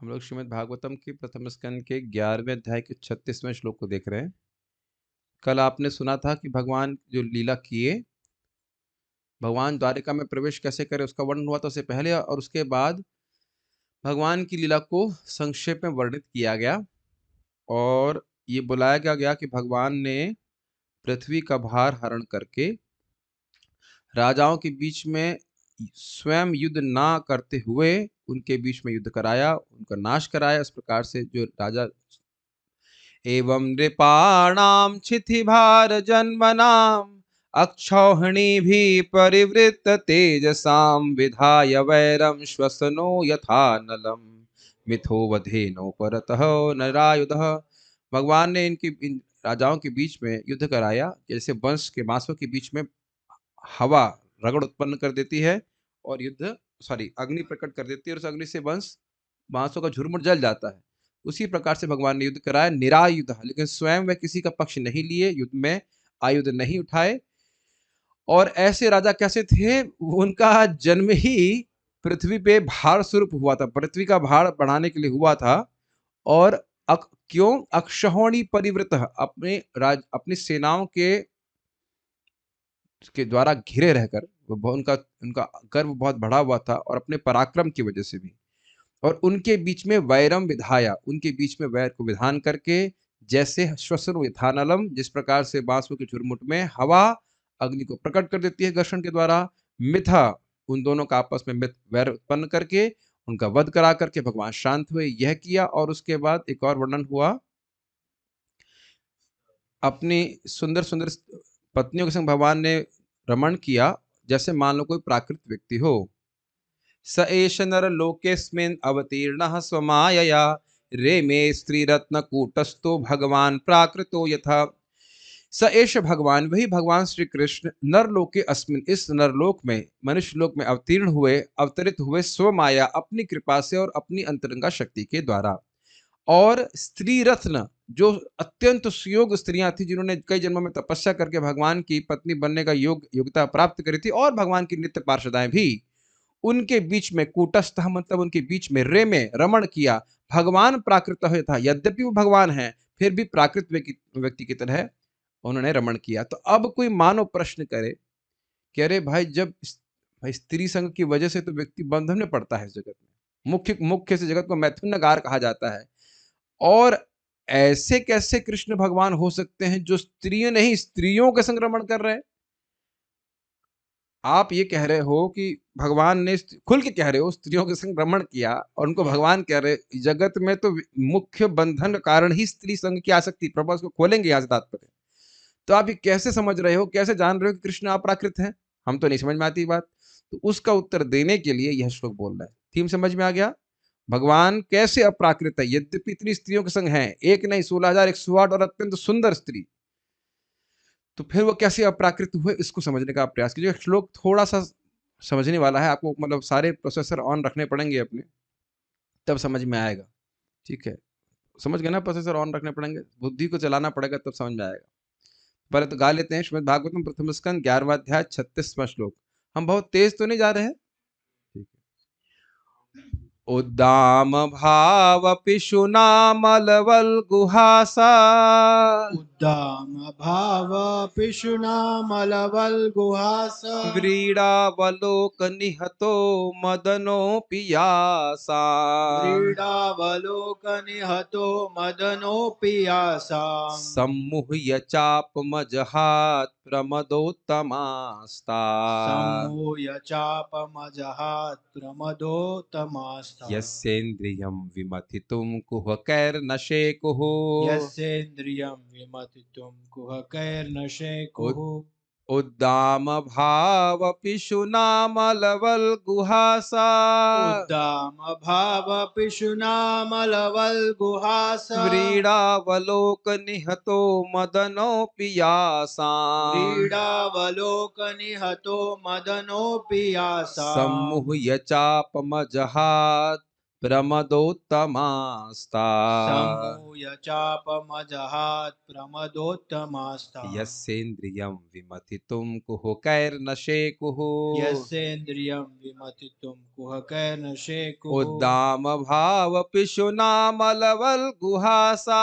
हम लोग श्रीमद् भागवतम के प्रथम स्कंद के 11वें अध्याय के 36वें श्लोक को देख रहे हैं। कल आपने सुना था कि भगवान जो लीला किए, भगवान द्वारिका में प्रवेश कैसे करे उसका वर्णन हुआ था। उससे पहले और उसके बाद भगवान की लीला को संक्षेप में वर्णित किया गया और ये बुलाया गया कि भगवान ने पृथ्वी का भार हरण करके राजाओं के बीच में स्वयं युद्ध ना करते हुए उनके बीच में युद्ध कराया, उनका नाश कराया। इस प्रकार से जो राजा एवं नृपाणां क्षितिभारजन्मनाम् अक्षौहिणीभिः परिवृत्त तेजसां विधाय वैरं श्वसनो यथा नलम् मिथो वधेनो परतः नरायुधः। भगवान ने इन राजाओं के बीच में युद्ध कराया, जैसे वंश के बांसों के बीच में हवा रगड़ उत्पन्न कर देती है और अग्नि प्रकट कर देती है और उस अग्नि से वंश बांसों का झुरमुट जल जाता है। उसी प्रकार से भगवान ने युद्ध कराया निरायुध, लेकिन स्वयं वह किसी का पक्ष नहीं लिए, युद्ध में आयुध नहीं उठाए। और ऐसे राजा कैसे थे? उनका जन्म ही पृथ्वी पे भार स्वरूप हुआ था, पृथ्वी का भार बढ़ाने के लिए हुआ था। और क्यों? अक्षौहिणी परिवृत, अपनी सेनाओं के द्वारा घिरे रहकर उनका उनका गर्व बहुत बढ़ा हुआ था और अपने पराक्रम की वजह से भी। और उनके बीच में वैरम विधाया, उनके बीच में वैर को विधान करके, जैसे श्वसन यथानलम, जिस प्रकार से बांसुर के झुरमुट में हवा अग्नि को प्रकट कर देती है घर्षण के द्वारा, मिथा, उन दोनों का आपस में वैर उत्पन्न करके उनका वध करा करके भगवान शांत हुए। यह किया और उसके बाद एक और वर्णन हुआ, अपनी सुंदर सुंदर पत्नियों के संग भगवान ने रमण किया, जैसे मान लो कोई प्राकृत व्यक्ति हो। स एष नर लोकेस्मिन् अवतीर्णः स्वमायया रेमे स्त्रीरत्न कूटस्थो भगवान प्राकृतो यथा। स एष भगवान, वही भगवान श्री कृष्ण, नरलोके अस्मिन्, इस नरलोक में, मनुष्य लोक में अवतरित हुए स्वमाया, अपनी कृपा से और अपनी अंतरंगा शक्ति के द्वारा। और स्त्री रत्न, जो अत्यंत सुयोग स्त्रियां थी, जिन्होंने कई जन्मों में तपस्या करके भगवान की पत्नी बनने का योग्यता प्राप्त करी थी, और भगवान की नित्य पार्षदाएं भी, उनके बीच में कूटस्थ, मतलब उनके बीच में रे में रमण किया। भगवान प्राकृत था, यद्यपि वो भगवान है फिर भी प्राकृत व्यक्ति की तरह उन्होंने रमण किया। तो अब कोई मानव प्रश्न करे कि अरे भाई, जब भाई स्त्री संग की वजह से तो व्यक्ति बंधन में पड़ता है इस जगत में, मुख्य मुख्य से जगत को मैथुनगार कहा जाता है। और ऐसे कैसे कृष्ण भगवान हो सकते हैं जो स्त्रियों नहीं, स्त्रियों के संक्रमण कर रहे हैं? आप ये कह रहे हो कि भगवान ने, खुल के कह रहे हो, स्त्रियों के संग भ्रमण किया और उनको भगवान कह रहे, जगत में तो मुख्य बंधन का कारण ही स्त्री संग की आसक्ति। प्रभु उसको खोलेंगे यहाँ से तात्पर्य। तो आप ये कैसे समझ रहे हो, कैसे जान रहे हो कि कृष्ण अपराकृत है? हम तो नहीं समझ में आती बात। तो उसका उत्तर देने के लिए यह श्लोक बोल रहा है। थीम समझ में आ गया? भगवान कैसे अपराकृत है? यद्यपि इतनी स्त्रियों के संग हैं, एक नहीं 16,108, और अत्यंत सुंदर स्त्री, तो फिर वो कैसे अपराकृत हुए, इसको समझने का प्रयास कीजिए। श्लोक थोड़ा सा समझने वाला है आपको, मतलब सारे प्रोसेसर ऑन रखने पड़ेंगे अपने, तब समझ में आएगा। ठीक है, समझ गए ना? प्रोसेसर ऑन रखने पड़ेंगे, बुद्धि को चलाना पड़ेगा, तब समझ में आएगा। पहले तो गा लेते हैं श्रीमद् भागवतम प्रथम स्कंद 11वां अध्याय 36वां श्लोक। हम बहुत तेज तो नहीं जा रहे हैं? ठीक है। उद्दाम भाव पिशुनामलवल गुहासा उद्दाम भाव पिशुनामलवल्गुहास व्रीडावलोक निहतो मदनो पियासा व्रीडावलोकनिहतो मदनोऽपि यासाम् सम्मुह्य चापमजहात् प्रमदोत्तमास्ता सम्मूय चापमजहात् प्रमदोत्तमास्ता यस्येन्द्रियं विमथितुं कुहकैर्न शेकुः यस्येन्द्रियं विमथितुं कुहकैर्न शेकुः उद्दाम भाव पिशुनामलवल गुहासा उद्दाम भाव पिशुनामलवल्गुहास व्रीडावलोक निहतो मदनो पियासा व्रीडावलोकनिहतो मदनोऽपि यासाम् सम्मुह्य चापमजहात् प्रमदोत्तमास्ता सम्मूय चापमजहात् प्रमदोत्तमास्ता यस्येन्द्रियं विमथितुं कुहकैर्न शेकुः यस्येन्द्रियं विमथितुं कुहकैर्न शेकुः उद्दाम भावपिशुनामलवल्गुहासा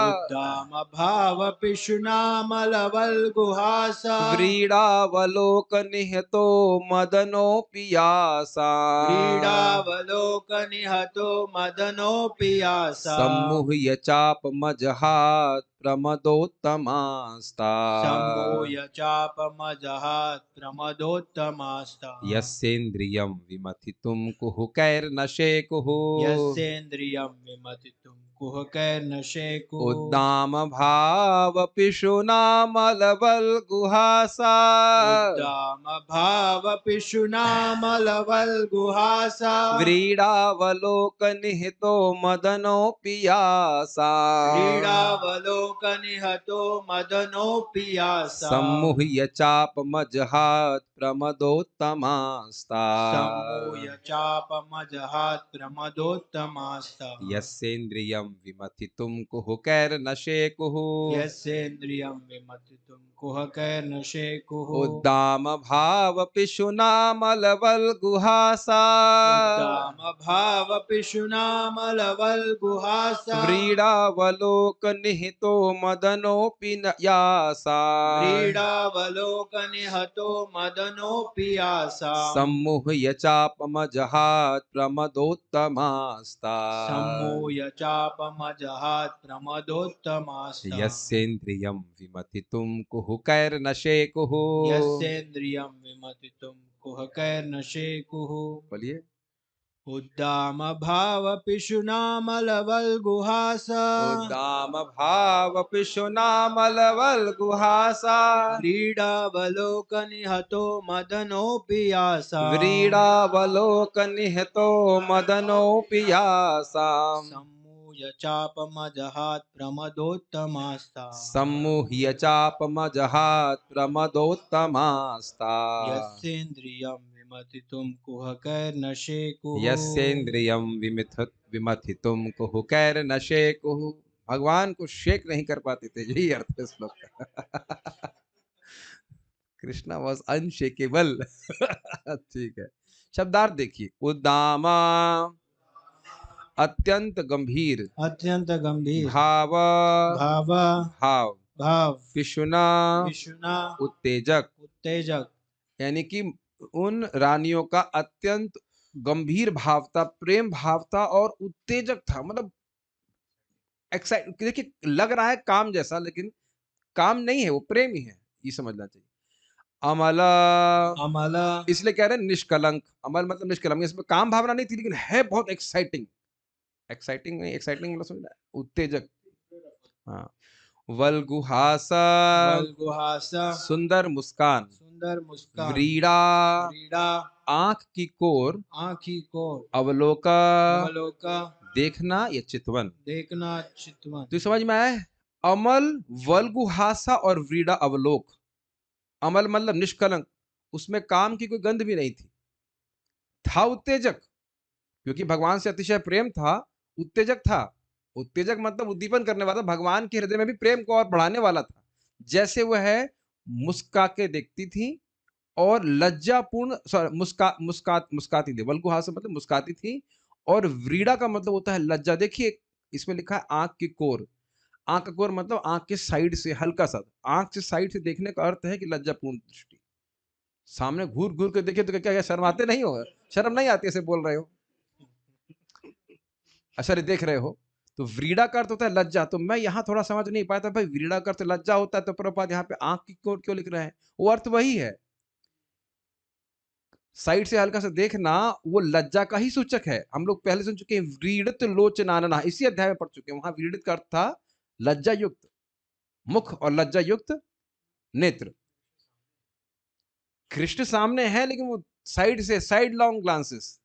उद्दामभावपिशुनामलवल्गुहासा व्रीडावलोकनिहतो मदनोऽपि यासा क्रीडावलोकनिहतो मदनोऽपि यासा सम्मुह्य चापमजहात् प्रमदोत्तमास्ता सम्मूय चापमजहात् प्रमदोत्तमास्ता यस्येन्द्रियं विमथितुं कुहकैर्न शेकुः यस्येन्द्रियं विमथितुं कुहकैर्न शेकुः उद्दाम भावपिशुनामलवल्गुहासा उद्दामभावपिशुनामलवल्गुहासा व्रीडावलोकनिहितो मदनोऽपि यासा क्रीडावलोकनिहतो मदनोऽपि यासा सम्मुह्य चापमजहात् प्रमदोत्तमास्ता सम्मूय चापमजहात् प्रमदोत्तमास्ता यस्येन्द्रियं विमथितुं कुहकैर्न शेकुः यस्येन्द्रियं विमथितुं कुहकैर्न शेकुः उद्दाम भावपिशुनामलवल्गुहासा उद्दामभावपिशुनामलवल्गुहासा व्रीडावलोकनिहितो मदनोऽपि न यासा क्रीडावलोकनिहतो मदनोऽपि यासा सम्मुह्य चापमजहात् प्रमदोत्तमास्ता सम्मूय चापमजहात् प्रमदोत्तमास्ता यस्येन्द्रियं विमथितुं कुहकैर्न शेकुः यस्येन्द्रियं विमथितुं कुहकैर्न शेकुः बोलिए उद्दामभावपिशुनामलवल्गुहासा उद्दाम भावपिशुनामलवल्गुहासा क्रीडावलोकनिहतो मदनोऽपि यासा व्रीडावलोकनिहतो मदनोऽपि यासा सम्मूय चापमजहात् प्रमदोत्तमास्ता सम्मुह्य चापमजहात् प्रमदोत्तमास्ता यस्येन्द्रियं विमथितुं कुहकैर्न शेकुः यस्येन्द्रियं विमथितुं कुहकैर्न शेकुः भगवान को शेक नहीं कर पाते थे, यही अर्थ है श्लोक का। Krishna was unshakeable. ठीक है, शब्दार्थ देखिए। उद्दामा अत्यंत गंभीर, अत्यंत गंभीर भाव भाव भाव, भाव पिशुना विष्णा उत्तेजक, उत्तेजक यानी कि उन रानियों का अत्यंत गंभीर भाव था, प्रेम भाव था और उत्तेजक था, मतलब एक्साइट। देखिए लग रहा है काम जैसा, लेकिन काम नहीं है, वो प्रेम ही है, ये समझना चाहिए। अमल अमल इसलिए कह रहे हैं निष्कलंक। अमल मतलब निष्कलंक, इसमें काम भावना नहीं थी, लेकिन है बहुत एक्साइटिंग। एक्साइटिंग नहीं, एक्साइटिंग मतलब समझना, उत्तेजक। हाँ। वल्गुहासा वल्गुहासा सुंदर मुस्कान, सुंदर मुस्कान व्रीड़ा क्रीड़ा आंख की कोर, आँखी को अवलोका अवलोका देखना या चितवन। देखना चितवन तो समझ में आया है? अमल, वल्गुहासा और व्रीड़ा अवलोक। अमल मतलब निष्कलंक, उसमें काम की कोई गंध भी नहीं थी। था उत्तेजक, क्योंकि भगवान से अतिशय प्रेम था, उत्तेजक था। उत्तेजक मतलब उद्दीपन करने वाला, भगवान के हृदय में भी प्रेम को और बढ़ाने वाला था। जैसे वह मुस्का के देखती थी और लज्जापूर्ण मुस्काती थी। वल्गुहासा मतलब मुस्काती थी, और व्रीड़ा का मतलब होता है लज्जा। देखिए इसमें लिखा है आंख की कोर। आंख का कोर मतलब आंख के साइड से हल्का सा, आंख से साइड से देखने का अर्थ है कि लज्जापूर्ण दृष्टि। सामने घूर घूर के देखे तो क्या शर्माते नहीं हो? शर्म नहीं आती ऐसे बोल रहे हो? अच्छा देख रहे हो? तो व्रीड़ा का अर्थ होता है लज्जा। तो मैं यहाँ थोड़ा समझ नहीं पाया था भाई, व्रीड़ा का अर्थ लज्जा होता है, तो प्रभुपाद यहाँ पे आंख की कोर क्यों लिख रहे हैं? वो अर्थ वही है, साइड से हल्का सा देखना, वो लज्जा का ही सूचक है। हम लोग पहले सुन चुके हैं व्रीड़ित लोचनानना, इसी अध्याय में पढ़ चुके हैं। वहां व्रीड़ित का अर्थ था लज्जा युक्त मुख और लज्जा युक्त नेत्र। कृष्ण सामने है, लेकिन वो साइड से, साइड लॉन्ग ग्लांसेस।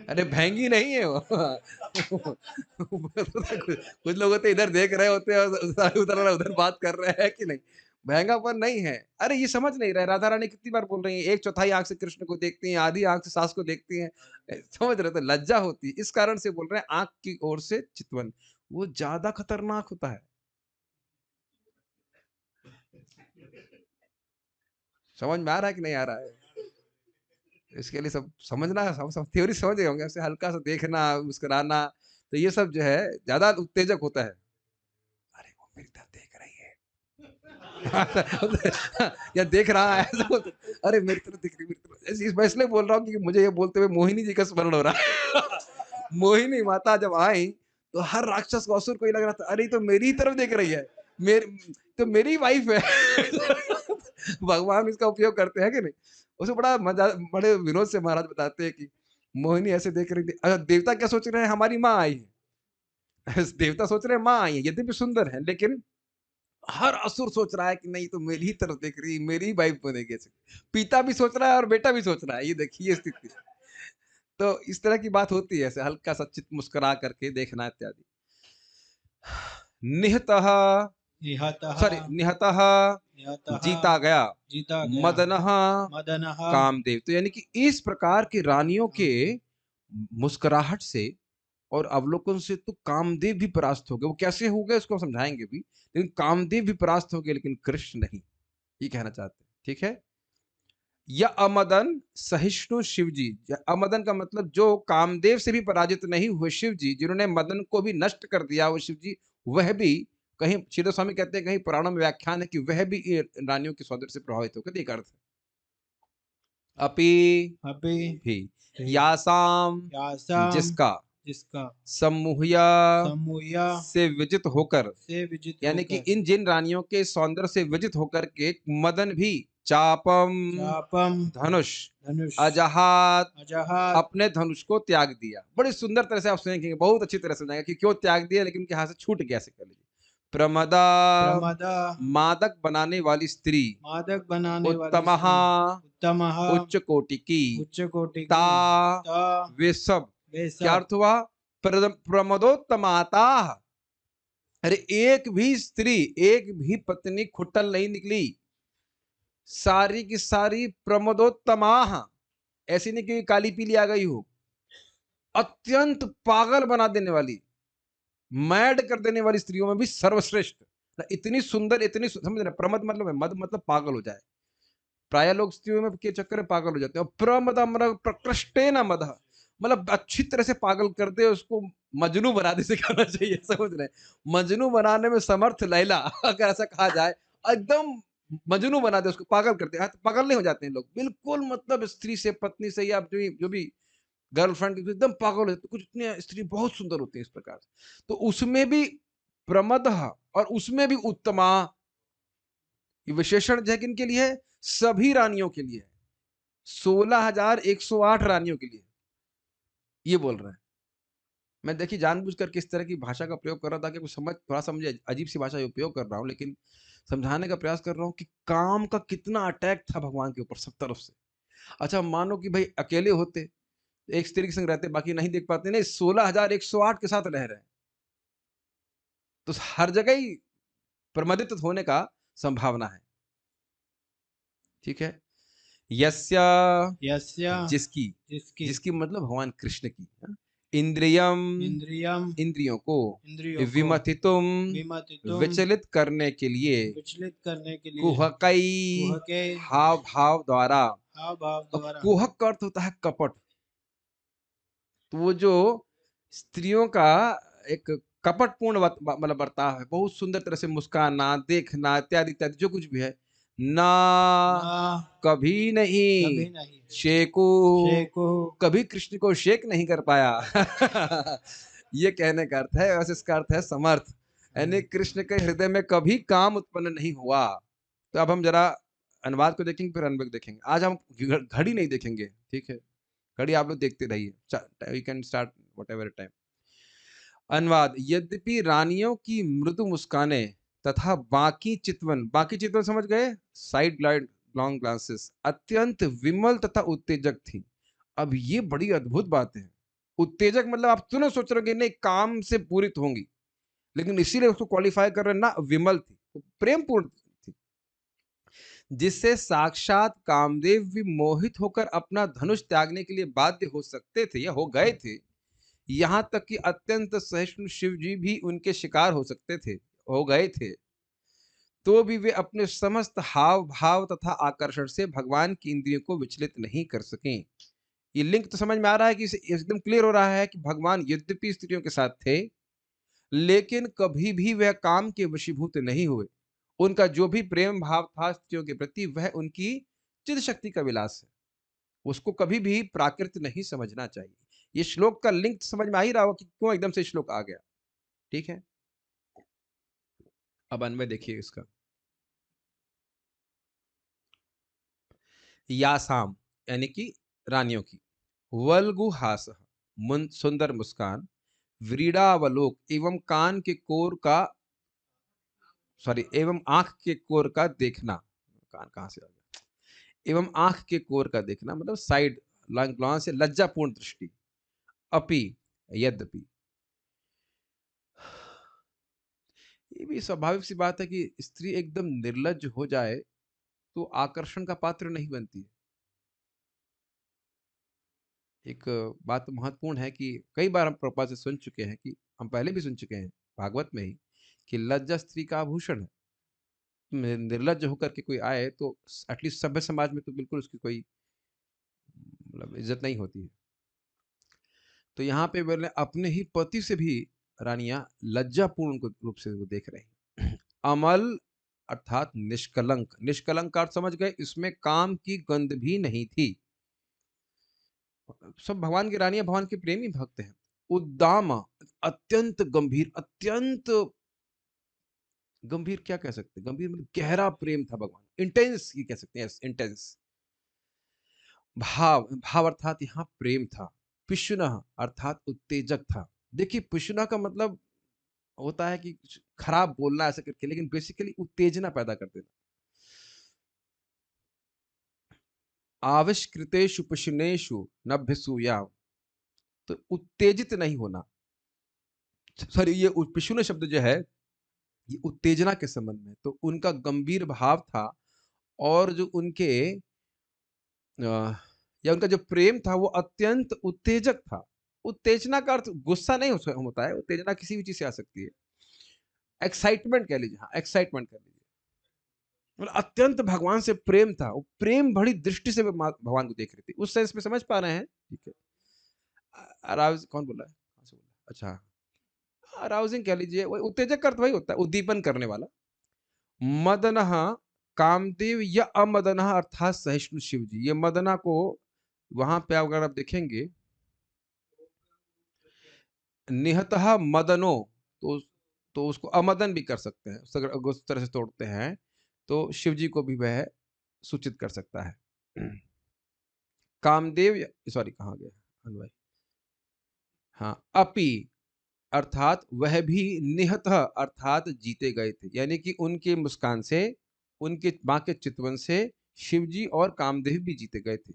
अरे भैंगी नहीं है वो। कुछ लोग होते इधर देख रहे होते हैं और उधर उधर बात कर रहे हैं कि नहीं। महंगापन नहीं है। अरे ये समझ नहीं रहे, राधा रानी कितनी बार बोल रही हैं, 1/4 आँख से कृष्ण को देखती हैं, आधी आँख से सास को देखती हैं। समझ रहे हो? तो लज्जा होती है। इस कारण से बोल रहे हैं आँख की ओर से चितवन, वो ज़्यादा खतरनाक होता है। समझ में आ रहा है कि नहीं आ रहा है? इसके लिए सब समझना है, सब थ्योरी समझ गए होंगे, ऐसे हल्का सा देखना, मुस्कुराना, तो ये सब जो है ज़्यादा उत्तेजक होता है। अरे वो मेरी तरफ देख रही है। या देख रहा है ऐसा बोलते, अरे मेरी तरफ दिख रही, मेरी तरफ मैं इसलिए बोल रहा हूँ क्योंकि मुझे ये बोलते हुए मोहिनी जी का स्मरण हो रहा है। मोहिनी माता जब आई तो हर राक्षस को असुर को ये लग रहा था, अरे ये तो मेरी ही तरफ देख रही है, मेरी तो मेरी वाइफ है। भगवान इसका उपयोग करते हैं कि नहीं? उसे बड़ा मजा, बड़े विनोद से महाराज बताते हैं कि मोहिनी ऐसे देख रही थी, देवता क्या सोच रहे हैं, हमारी माँ आई है। देवता सोच रहे हैं माँ आई है, यद्यपि सुंदर है, लेकिन हर असुर सोच रहा है कि नहीं तो मेरी ही तरफ देख रही है, मेरी ही वाइफ बनेगी ऐसे। पिता भी सोच रहा है और बेटा भी सोच रहा है, ये देखिए ये स्थिति है। तो इस तरह की बात होती है, ऐसे हल्का सा चित मुस्कुरा करके देखना इत्यादि। निहतः, निहतः सॉरी निहतः, निहतः जीता गया, जीता गया मदनः, मदनः कामदेव। तो यानी कि इस प्रकार की रानियों के मुस्कुराहट से और अवलोकन से तो कामदेव भी परास्त हो गए। वो कैसे हो गए उसको हम समझाएंगे भी, लेकिन कामदेव भी परास्त हो गए, लेकिन कृष्ण नहीं, ये कहना चाहते हैं। ठीक है। या अमदन सहिष्णु शिव जी, अमदन का मतलब जो कामदेव से भी पराजित नहीं हुए शिव जी, जिन्होंने मदन को भी नष्ट कर दिया, वो शिव जी, वह भी, कहीं श्रीधर स्वामी कहते हैं, कहीं पुराणों में व्याख्यान है कि वह भी ये रानियों के सौंदर्य से प्रभावित होकर, एक अर्थ है। अपि अपि भी यासाम, यासाम जिसका जिसका सम्मुहया समूया से विजित होकर, से विजित यानी कि होकर इन जिन रानियों के सौंदर्य से विजित होकर के मदन भी चापम, चापम धनुष, धनुष अजहात, अजहात अपने धनुष को त्याग दिया। बड़ी सुंदर तरह से आप सुनेंगे, बहुत अच्छी तरह से समझाएंगे कि क्यों त्याग दिया, लेकिन उनके हाथ से छूट गया, ऐसे कर लीजिए। प्रमदा, प्रमदा मादक बनाने वाली स्त्री, मादक बनाने वाली उत्तमः, स्त्री उत्तमः उच्च कोटि की, उच्च कोटि ता, की ता वे सब। वे क्या सब अर्थ हुआ? प्रमदोत्तमाता। अरे एक भी स्त्री, एक भी पत्नी खुट्टल नहीं निकली, सारी की सारी प्रमदोत्तमा। ऐसी नहीं कि काली पीली आ गई हो, अत्यंत पागल बना देने वाली, मैड कर देने वाली स्त्रियों में भी सर्वश्रेष्ठ। इतनी सुंदर, इतनी समझ रहे, प्रमद मतलब है, मद मतलब पागल हो जाए। प्राय लोग स्त्रियों में के चक्कर में पागल हो जाते हैं। और प्रमद प्रकृष्टे न मद, मतलब अच्छी तरह से पागल कर दे उसको, मजनू बना दे, सिखाना चाहिए। समझ रहे, मजनू बनाने में समर्थ लैला, अगर ऐसा कहा जाए, एकदम मजनू बना दे उसको, पागल कर दे। हाँ, तो पागल नहीं हो जाते हैं लोग बिल्कुल, मतलब स्त्री से, पत्नी से, या जो भी गर्लफ्रेंड एकदम पागल हो जाते। कुछ इतनी स्त्री बहुत सुंदर होती है इस प्रकार से, तो उसमें भी प्रमद, और उसमें भी उत्तमा। ये विशेषण जय किन के लिए है? सभी रानियों के लिए है, 16,108 रानियों के लिए ये बोल रहे हैं। मैं देखिए जानबूझकर किस तरह की भाषा का प्रयोग कर रहा था कि कुछ समझ, थोड़ा सा मुझे अजीब सी भाषा उपयोग कर रहा हूँ, लेकिन समझाने का प्रयास कर रहा हूँ कि काम का कितना अटैक था भगवान के ऊपर सब तरफ से। अच्छा मानो कि भाई अकेले होते, एक स्त्री के संग रहते, बाकी नहीं देख पाते, नहीं 16,108 के साथ रह रहे हैं, तो हर जगह ही प्रमदित होने का संभावना है। ठीक है। यस्या, यस्य जिसकी, जिसकी जिसकी मतलब भगवान कृष्ण की, हाँ? इंद्रियम, इंद्रियम इंद्रियों को, इंद्रियों को विमथितुम, विमतितुम विचलित करने के लिए, विचलित करने के लिए कुहकई, कुह के हाव भाव द्वारा। हाव भाव अब द्वारा कुहक का अर्थ होता है कपट, तो वो जो स्त्रियों का एक कपटपूर्ण मतलब बर्ताव है, बहुत सुंदर तरह से मुस्काना, देखना, इत्यादि इत्यादि, जो कुछ भी है ना, ना कभी नहीं, कभी नहीं शेको, शेको कभी कृष्ण को शेक नहीं कर पाया। ये कहने का अर्थ है, वैसे इसका अर्थ है समर्थ, यानी कृष्ण के हृदय में कभी काम उत्पन्न नहीं हुआ। तो अब हम जरा अनुवाद को देखेंगे, फिर अनुभव देखेंगे। आज हम घड़ी नहीं देखेंगे, ठीक है, घड़ी आप लोग देखते रहिए, you can start what ever time. अनुवाद, यद्यपि रानियों की मृदु मुस्काने तथा बाकी चितवन, बाकी चितवन समझ गए, साइड ग्लाइड लॉन्ग ग्लांसेस, अत्यंत विमल तथा उत्तेजक थी। अब ये बड़ी अद्भुत बात है। उत्तेजक मतलब आप तुरंत सोच रहे हो कि नहीं काम से पूरित होंगी, लेकिन इसीलिए उसको क्वालिफाई कर रहे हैं ना, विमल थी, तो प्रेम पूर्ण थी। जिससे साक्षात कामदेव भी मोहित होकर अपना धनुष त्यागने के लिए बाध्य हो सकते थे या हो गए थे। यहाँ तक कि अत्यंत सहिष्णु शिव जी भी उनके शिकार हो सकते थे, हो गए थे। तो भी वे अपने समस्त हाव भाव तथा आकर्षण से भगवान की इंद्रियों को विचलित नहीं कर सके। ये लिंक तो समझ में आ रहा है कि एकदम क्लियर हो रहा है कि भगवान यद्यपि स्त्रियों के साथ थे, लेकिन कभी भी वह काम के वशीभूत नहीं हुए। उनका जो भी प्रेम भाव था स्त्रियों के प्रति, वह उनकी चिद शक्ति का विलास है। उसको कभी भी प्राकृत नहीं समझना चाहिए। ये श्लोक का लिंक समझ में आ ही रहा हो कि क्यों एकदम से श्लोक आ गया। ठीक है, अब अन्वय देखिए इसका। यासाम यानी कि रानियों की, वल्गुहास सुंदर मुस्कान, व्रीड़ावलोक एवं कान के कोर का, सॉरी, एवं आंख के कोर का देखना। कान कहां से आ गया? एवं आंख के कोर का देखना मतलब साइड लॉन्ग से लज्जापूर्ण दृष्टि। अपि यद्यपि, ये भी स्वाभाविक सी बात है कि स्त्री एकदम निर्लज्ज हो जाए तो आकर्षण का पात्र नहीं बनती है। एक बात महत्वपूर्ण है कि कई बार हम प्रभुपाद से सुन चुके हैं, कि हम पहले भी सुन चुके हैं भागवत में ही, कि लज्जा स्त्री का आभूषण है। निर्लज्ज होकर के कोई आए तो एटलीस्ट सभ्य समाज में तो बिल्कुल उसकी कोई मतलब इज्जत नहीं होती है। तो यहाँ पे बोले अपने ही पति से भी रानियां लज्जापूर्ण रूप से वो देख रही हैं। अमल अर्थात निष्कलंक, निष्कलंक का अर्थ समझ गए, इसमें काम की गंध भी नहीं थी। सब भगवान की रानियां भगवान के प्रेमी भक्त हैं। उद्दाम अत्यंत गंभीर, अत्यंत गंभीर क्या कह सकते हैं, गंभीर मतलब गहरा प्रेम था भगवान, इंटेंस ये कह सकते हैं, इंटेंस। भाव, भाव अर्थात यहाँ प्रेम था। पिशुनः अर्थात उत्तेजक था। देखिए पिशुना का मतलब होता है कि खराब बोलना ऐसे करके, लेकिन बेसिकली उत्तेजना पैदा कर देना। आविष्कृतेषु पिशुनेषु नभ्यसूयाम, तो उत्तेजित नहीं होना। सॉरी, ये पिशुन शब्द जो है ये उत्तेजना के संबंध में, तो उनका गंभीर भाव था। और जो उनके या उनका जो प्रेम था वो अत्यंत उत्तेजक था। उत्तेजना का अर्थ गुस्सा नहीं होता है, उत्तेजना किसी भी चीज से आ सकती है। एक्साइटमेंट कह लीजिए, हाँ एक्साइटमेंट कह लीजिए। मतलब अत्यंत भगवान से प्रेम था, वो प्रेम भरी दृष्टि से भगवान को देख रही थी। उस सेंस में समझ पा रहे हैं? ठीक है। अराउज कौन बोला है? कहाँ से बोला? अच्छा, अराउजिंग कह लीजिए, वही उत्तेजक का अर्थ वही होता है, उद्दीपन करने वाला। मदनः कामदेव या अमदनः अर्थात सहिष्णु शिव जी। ये मदना को वहां पे अगर आप देखेंगे, निहतः मदनो, तो उसको अमदन भी कर सकते हैं। अगर उस तरह से तोड़ते हैं तो शिव जी को भी वह सूचित कर सकता है। कामदेव, सॉरी कहाँ गया अन्वय, हाँ, अपि अर्थात वह भी, निहतः अर्थात जीते गए थे, यानी कि उनके मुस्कान से, उनके मां के चितवन से शिव जी और कामदेव भी जीते गए थे।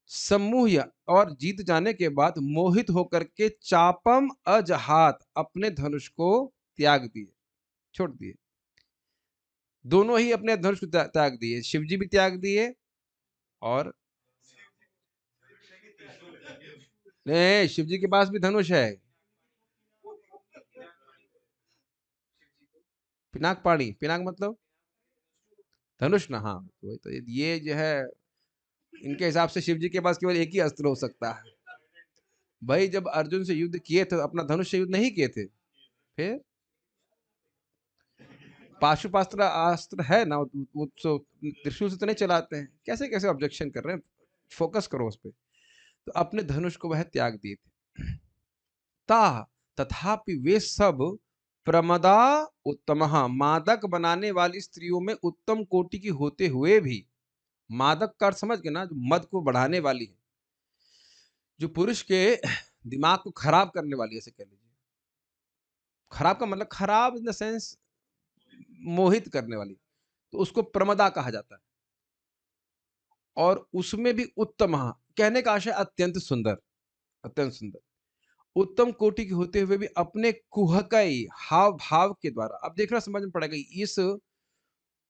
सम्मोह और जीत जाने के बाद मोहित होकर के चापम अजहात, अपने धनुष को त्याग दिए, छोड़ दिए। दोनों ही अपने धनुष को त्याग दिए, शिव जी भी त्याग दिए और नहीं, शिव जी के पास भी धनुष है। पिनाक पाणी, पिनाक मतलब धनुष ना, हाँ तो ये जो है, इनके हिसाब से शिव जी के पास केवल एक ही अस्त्र हो सकता है। भाई जब अर्जुन से युद्ध किए थे अपना धनुष से युद्ध नहीं किए थे, फिर पाशुपास्त्र अस्त्र है ना, वो तो त्रिशूल से तो नहीं चलाते हैं, कैसे कैसे ऑब्जेक्शन कर रहे हैं। फोकस करो उस पर। तो अपने धनुष को वह त्याग दिए थे। ता तथापि वे सब प्रमदा उत्तम, मादक बनाने वाली स्त्रियों में उत्तम कोटि की होते हुए भी, मादक का अर्थ समझ गए ना, जो मद को बढ़ाने वाली है, जो पुरुष के दिमाग को खराब करने वाली, ऐसे कह लीजिए। खराब का मतलब खराब इन द सेंस मोहित करने वाली, तो उसको प्रमदा कहा जाता है। और उसमें भी उत्तम, कहने का आशय अत्यंत सुंदर, अत्यंत सुंदर, उत्तम कोटि के होते हुए भी अपने कुहकई हाव भाव के द्वारा, अब देखना समझ में पड़ेगा, इस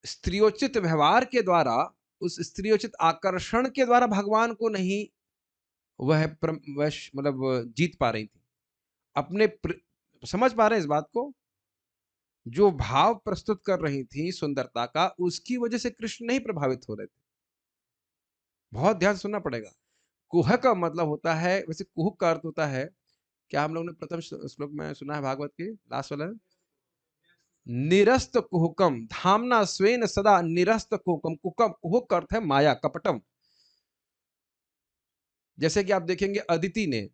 स्त्रियोचित व्यवहार के द्वारा, उस स्त्रियोचित आकर्षण के द्वारा भगवान को नहीं वह मतलब जीत पा रही थी। अपने समझ पा रहे हैं इस बात को? जो भाव प्रस्तुत कर रही थी सुंदरता का, उसकी वजह से कृष्ण नहीं प्रभावित हो रहे थे। बहुत ध्यान से सुनना पड़ेगा। कुह का मतलब होता है, वैसे कुह का अर्थ होता है, क्या हम लोग ने प्रथम श्लोक में सुना है भागवत के लास्ट वाला? निरस्त कुहकम धामना स्वेन सदा निरस्त कुहकम। कुहकम, कुह का अर्थ है माया, कपटम। जैसे कि आप देखेंगे अदिति ने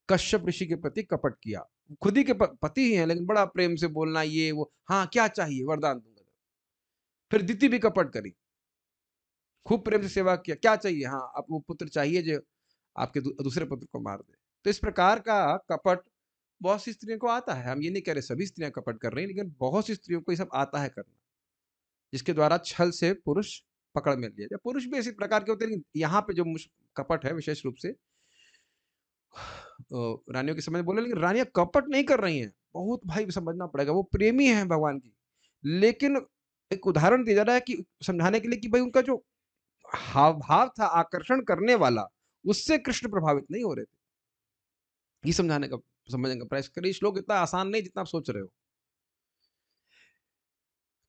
कश्यप ऋषि के प्रति कपट किया। खुद ही के पति ही हैं, लेकिन बड़ा प्रेम से बोलना ये वो, हाँ क्या चाहिए वरदान दूंगा। फिर दिति भी कपट करी, खूब प्रेम से सेवा किया, क्या चाहिए, हाँ आप वो पुत्र चाहिए जो आपके दूसरे पुत्र को मार दे। तो इस प्रकार का कपट बहुत सी स्त्रियों को आता है। हम ये नहीं कह रहे सभी स्त्रियां कपट कर रही हैं, लेकिन बहुत सी स्त्रियों को ये सब आता है करना, जिसके द्वारा छल से पुरुष पकड़ में लिया जाए। पुरुष भी इसी प्रकार के होते हैं, लेकिन यहाँ पे जो कपट है विशेष रूप से रानियों के समय बोले, लेकिन रानियां कपट नहीं कर रही हैं। बहुत भाई समझना पड़ेगा, वो प्रेमी हैं भगवान की, लेकिन एक उदाहरण दिया जा रहा है कि समझाने के लिए कि भाई उनका जो हाव भाव था आकर्षण करने वाला, उससे कृष्ण प्रभावित नहीं हो रहे थे। ये समझाने का समझने का प्रयास करिए। श्लोक इतना आसान नहीं जितना आप सोच रहे हो।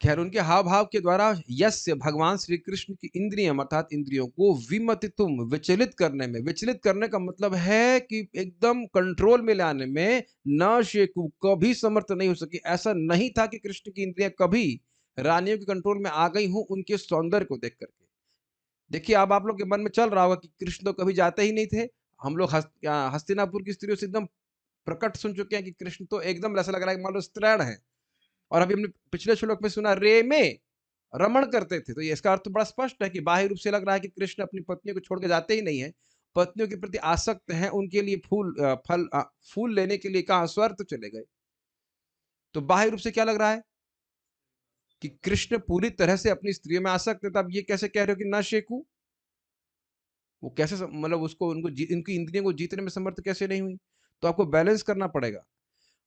खैर, उनके हाव भाव के द्वारा यस्य भगवान श्री कृष्ण की इंद्रियम अर्थात इंद्रियों को विमतितुम विचलित करने में, विचलित करने का मतलब है कि एकदम कंट्रोल में लाने में, न शेकु कभी समर्थ नहीं हो सकी। ऐसा नहीं था कि कृष्ण की इंद्रियां कभी रानियों के कंट्रोल में आ गई हूं उनके सौंदर्य को देख करके। देखिए, अब आप लोग के मन में चल रहा होगा कि कृष्ण तो कभी जाते ही नहीं थे। हम लोग हस्तिनापुर की स्त्रियों से एकदम प्रकट सुन चुके हैं कि कृष्ण तो एकदम ऐसा लग रहा है कि मान लो स्त्रीण है। और अभी हमने पिछले श्लोक में सुना रे में रमण करते थे, तो ये इसका अर्थ तो बड़ा स्पष्ट है कि बाह्य रूप से लग रहा है कि कृष्ण अपनी पत्नियों को छोड़ के जाते ही नहीं है, पत्नियों के प्रति आसक्त हैं, उनके लिए फूल लेने के लिए कहा स्वर्ग तो चले गए। तो बाह्य रूप से क्या लग रहा है कि कृष्ण पूरी तरह से अपनी स्त्रियों में आसक्त है। तब ये कैसे कह रहे हो कि ना शेकू? वो कैसे मतलब उसको उनको इनकी इंद्रियों को जीतने में समर्थ कैसे नहीं हुई? तो आपको बैलेंस करना पड़ेगा।